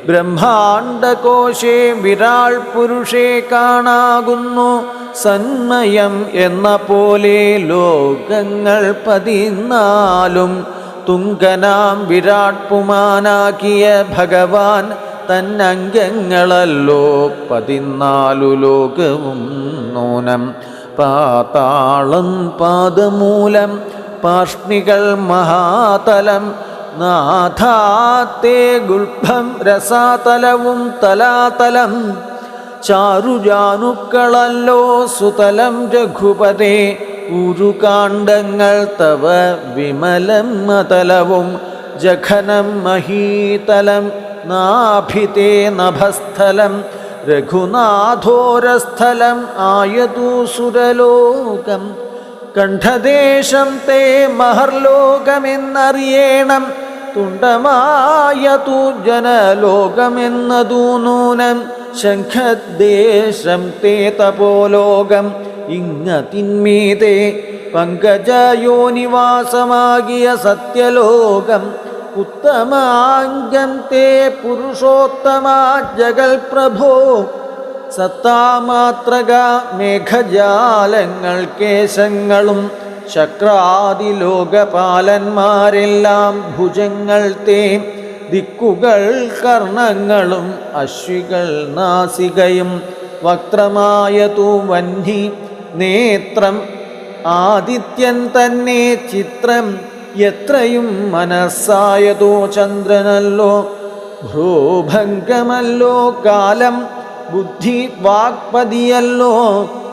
ബ്രഹ്മാണ്ഡകോശേ വിരാട് പുരുഷേ കാണാകുന്നു സന്മയം എന്ന പോലെ ലോകങ്ങൾ 14 തുങ്കനാം വിരാട് പുമാനാക്കിയ ഭഗവാൻ തന്നംഗങ്ങളല്ലോ 14 ലോകവും നൂനം പാതാളം പാദമൂലം പാർഷ്ണികൾ മഹാതലം നാഥാത്തേ ഗുൽഭം രസാതലവും തലാതലം ചാരുജാനുക്കളല്ലോ സുതലം രഘുപതേ ഉരുകാണ്ഡങ്ങൾ തവ വിമലം അതലവും ജഘനം മഹീതലം നാഭിതേ നഭസ്ഥലം രഘുനാഥോരസ്ഥലം ആയതു സുരലോകം കണ്ഠദേശം തേ മഹർലോകമെന്നറിയേണം തുണ്ടമായതു ജനലോകമെന്നതു നൂനം ശംഖദേശം തേ തപോലോകം ഇങ്ങതിന്മീതേ പങ്കജയോനിവാസമാകിയ സത്യലോകം ഉത്തമാംഗം തേ പുരുഷോത്തമാ ജഗൽ പ്രഭോ സത്താമാത്രക മേഘജാലങ്ങൾ കേശങ്ങളും ശക്രാദിലോകപാലന്മാരെല്ലാം ഭുജങ്ങൾ തേ ദിക്കുകൾ കർണങ്ങളും അശ്വികൾ നാസികയും വക്രമായതു വഹ്നി നേത്രം ആദിത്യൻ തന്നെ ചിത്രം എത്രയും മനസ്സായതോ ചന്ദ്രനല്ലോ ഭ്രൂഭംഗമല്ലോ കാലം ബുദ്ധി വാക്പതിയല്ലോ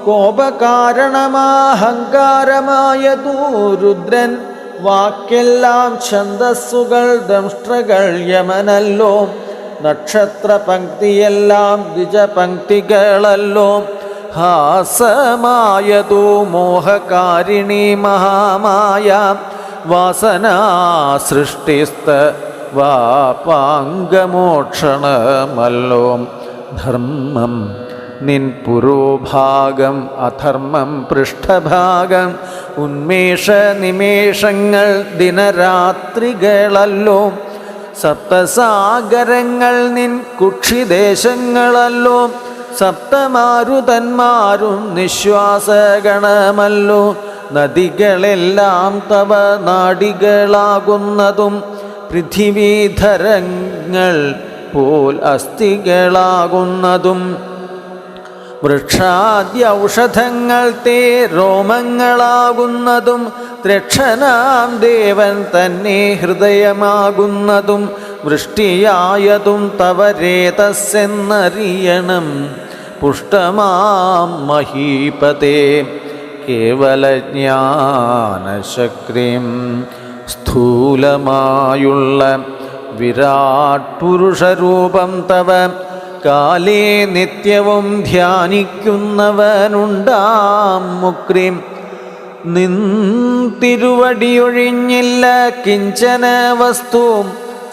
കോപകാരണമാഹങ്കാരമായതു രുദ്രൻ വാക്കെല്ലാം ഛന്ദസ്സുകൾ ദംഷ്ട്രകൾ യമനല്ലോ നക്ഷത്ര പങ്ക്തിയെല്ലാം ദ്വിജപങ്ക്തികളല്ലോ ഹാസമായതു മോഹകാരിണി മഹാമായ വാസനാ സൃഷ്ടിസ്ത വാപാംഗമോക്ഷണമല്ലോ ധർമ്മം നിൻ പുരോഭാഗം അധർമ്മം പൃഷ്ഠഭാഗം ഉന്മേഷ നിമേഷങ്ങൾ ദിനരാത്രികളല്ലോ സപ്തസാഗരങ്ങൾ നിൻ കുക്ഷിദേശങ്ങളല്ലോ സപ്തമാരുതന്മാരും നിശ്വാസഗണമല്ലോ നദികളെല്ലാം തവ നാഡികളാകുന്നതും പൃഥിവീധരങ്ങൾ പോൽ അസ്ഥികളാകുന്നതും വൃക്ഷാദ്യ ഔഷധങ്ങൾ തേ രോമങ്ങളാകുന്നതും ത്രക്ഷനാം ദേവൻ തന്നെ ഹൃദയമാകുന്നതും വൃഷ്ടിയായതും തവ രേതസ്സെന്നറിയണം പുഷ്ടമാം മഹീപതേ കേവലജ്ഞാനശക്തിം സ്ഥൂലമായുള്ള വിരാട് പുരുഷരൂപം തവ കാലേ നിത്യവും ധ്യാനിക്കുന്നവനുണ്ടാം മുക്രിം നിൻ തിരുവടിയൊഴിഞ്ഞില്ല കിഞ്ചന വസ്തു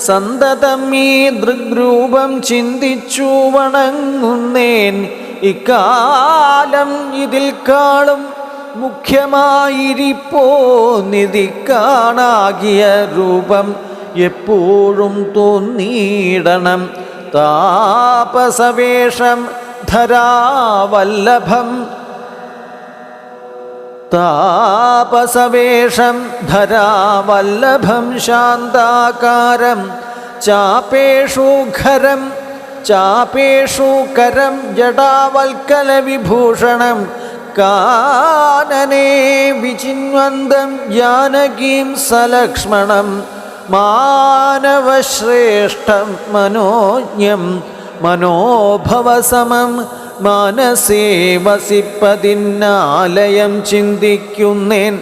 സന്തതം ഈ ദൃഗ്രൂപം ചിന്തിച്ചു വണങ്ങുന്നേൻ ഇക്കാലം ഇതിൽ കാളും മുഖ്യമായിരിപ്പോ നിധി കാണാകിയ രൂപം എപ്പോഴും തോന്നിയിടണം താപസവേഷം ധരാവല്ലഭം താപസവേഷം ധരാവല്ലഭം ശാന്താകാരം ചാപേഷു ഖരം ചാപേഷു കരം ജടാവൽക്കലവിഭൂഷണം കാനനേ വിചിന്വന്തം ജാനകീം സലക്ഷ്മണം മാനവശ്രേഷ്ഠം മനോജ്ഞം മനോഭവസമം മാനസേ വസിപ്പതിന്നാലയം ചിന്തിക്കുന്നേൻ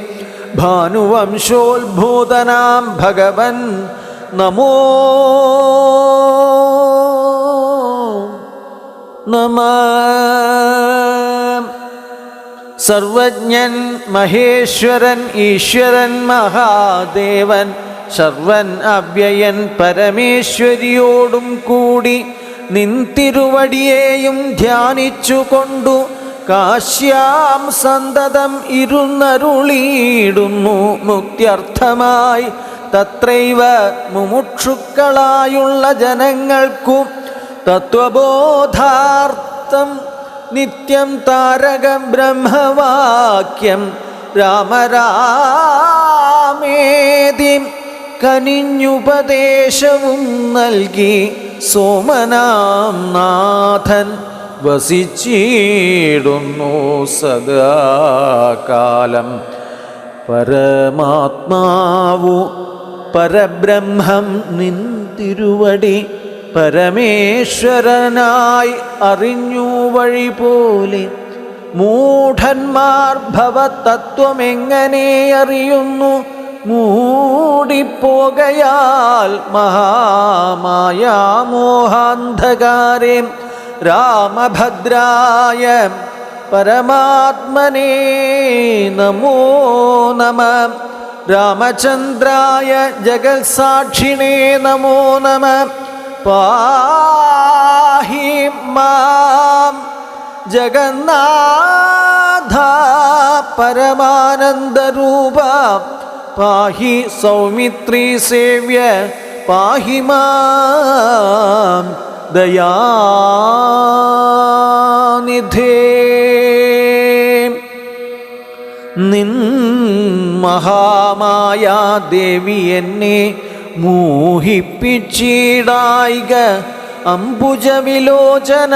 ഭാനുവംശോത്ഭൂതനാം ഭഗവൻ നമോ നമഃ. സർവജ്ഞൻ മഹേശ്വരൻ ഈശ്വരൻ മഹാദേവൻ സർവൻ അവ്യയൻ പരമേശ്വരിയോടും കൂടി നിൻ തിരുവടിയേയും ധ്യാനിച്ചുകൊണ്ടു കാശ്യാം സന്തതം ഇരുന്നരുളിയിടുന്നു മുക്ത്യർത്ഥമായി. തത്രൈവ മുമുക്ഷുക്കളായുള്ള ജനങ്ങൾക്കു തത്വബോധാർത്ഥം നിത്യം താരകം ബ്രഹ്മവാക്യം രാമരാമേതി കനിഞ്ഞുപദേശവും നൽകി സോമനാം നാഥൻ വസിച്ചിടുന്നു സദാകാലം. പരമാത്മാവു പരബ്രഹ്മം നിൻ തിരുവടി പരമേശ്വരനായി അറിഞ്ഞു വഴി പോലെ മൂഢന്മാർ ഭവതത്വമെങ്ങനെ അറിയുന്നു? മൂടിപ്പോകയാൽ മഹാമായാമോഹാന്ധകാരേ രാമഭദ്രായ പരമാത്മനേ നമോ നമഃ. രാമചന്ദ്രായ ജഗത്സാക്ഷിണേ നമോ നമഃ. പാഹി മാം ജഗന്നാഥ പരമാനന്ദരൂപ പാഹി സൗമിത്രീ സേവ്യ പാഹി മാം ദയാനിധേ. നിൻ മഹാമായാ ദേവി എന്നെ മോഹിപ്പിച്ചിടായിക അംബുജവിലോചന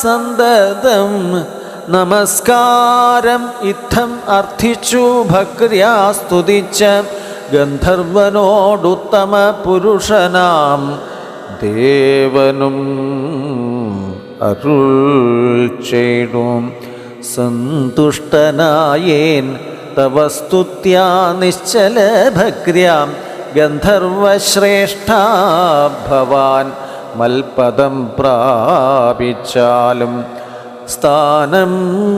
സന്തതം. നമസ്കാരം ഇത്തം അർത്ഥിച്ചു ഭക്ര്യാ സ്തുതിച്ച ഗന്ധർവനോടുത്തമ പുരുഷനാം ദേവനും അരുൾ ചെയ്തും സന്തുഷ്ടനായേൻ തവ സ്തുത്യാ നിശ്ചല ഭക്ര്യാം ഗന്ധർവശ്രേഷ്ഠ ഭവാൻ മൽപദം പ്രാപിച്ചാലും സ്ഥാനം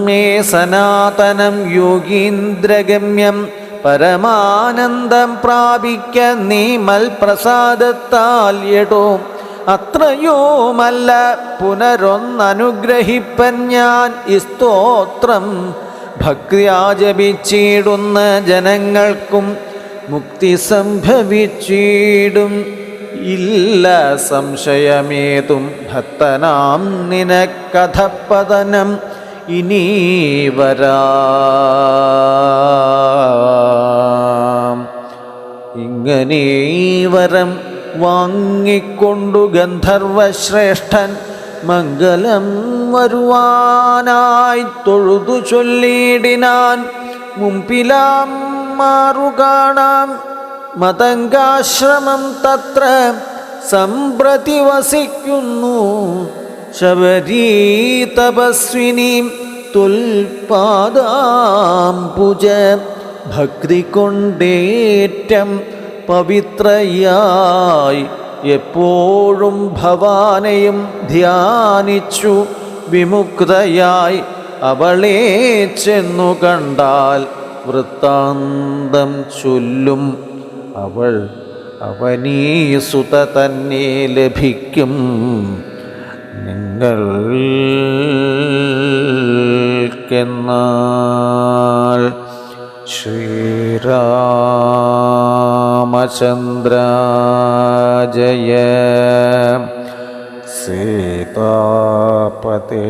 മേ സനാതനം യോഗീന്ദ്രഗമ്യം പരമാനന്ദം പ്രാപിക്ക നീ മൽപ്രസാദത്താൽ എടോ. അത്രയോമല്ല പുനരൊന്നനുഗ്രഹിപ്പൻ ഞാൻ ഈ സ്തോത്രം ഭക്തിയാ ജപിച്ചിടുന്ന ജനങ്ങൾക്കും മുക്തി സംഭവിച്ചിടും. ഇല്ല സംശയമേതും ഭക്തനാം നിനക്കഥപതനം ഇനി വരാം. ഇങ്ങനെ വരം വാങ്ങിക്കൊണ്ടു ഗന്ധർവശ്രേഷ്ഠൻ മംഗലം വരുവാനായി തൊഴുതു ചൊല്ലിയിടിനാൻ. മുമ്പിലാം മാറുകാണാം മതംഗാശ്രമം തത്ര സംപ്രതി വസിക്കുന്നു ശബരീ തപസ്വിനി തുൽപാദാംബുജ. ഭക്തി കൊണ്ടേറ്റം പവിത്രയായി എപ്പോഴും ഭവാനെയും ധ്യാനിച്ചു വിമുക്തയായി അവളെ ചെന്നു കണ്ടാൽ വൃത്താന്തം ചൊല്ലും. അവൾ അവനീസുത തന്നെ ലഭിക്കും. നിങ്ങൾക്കെന്നാൽ ശ്രീരാമചന്ദ്ര ജയ സീതാപതേ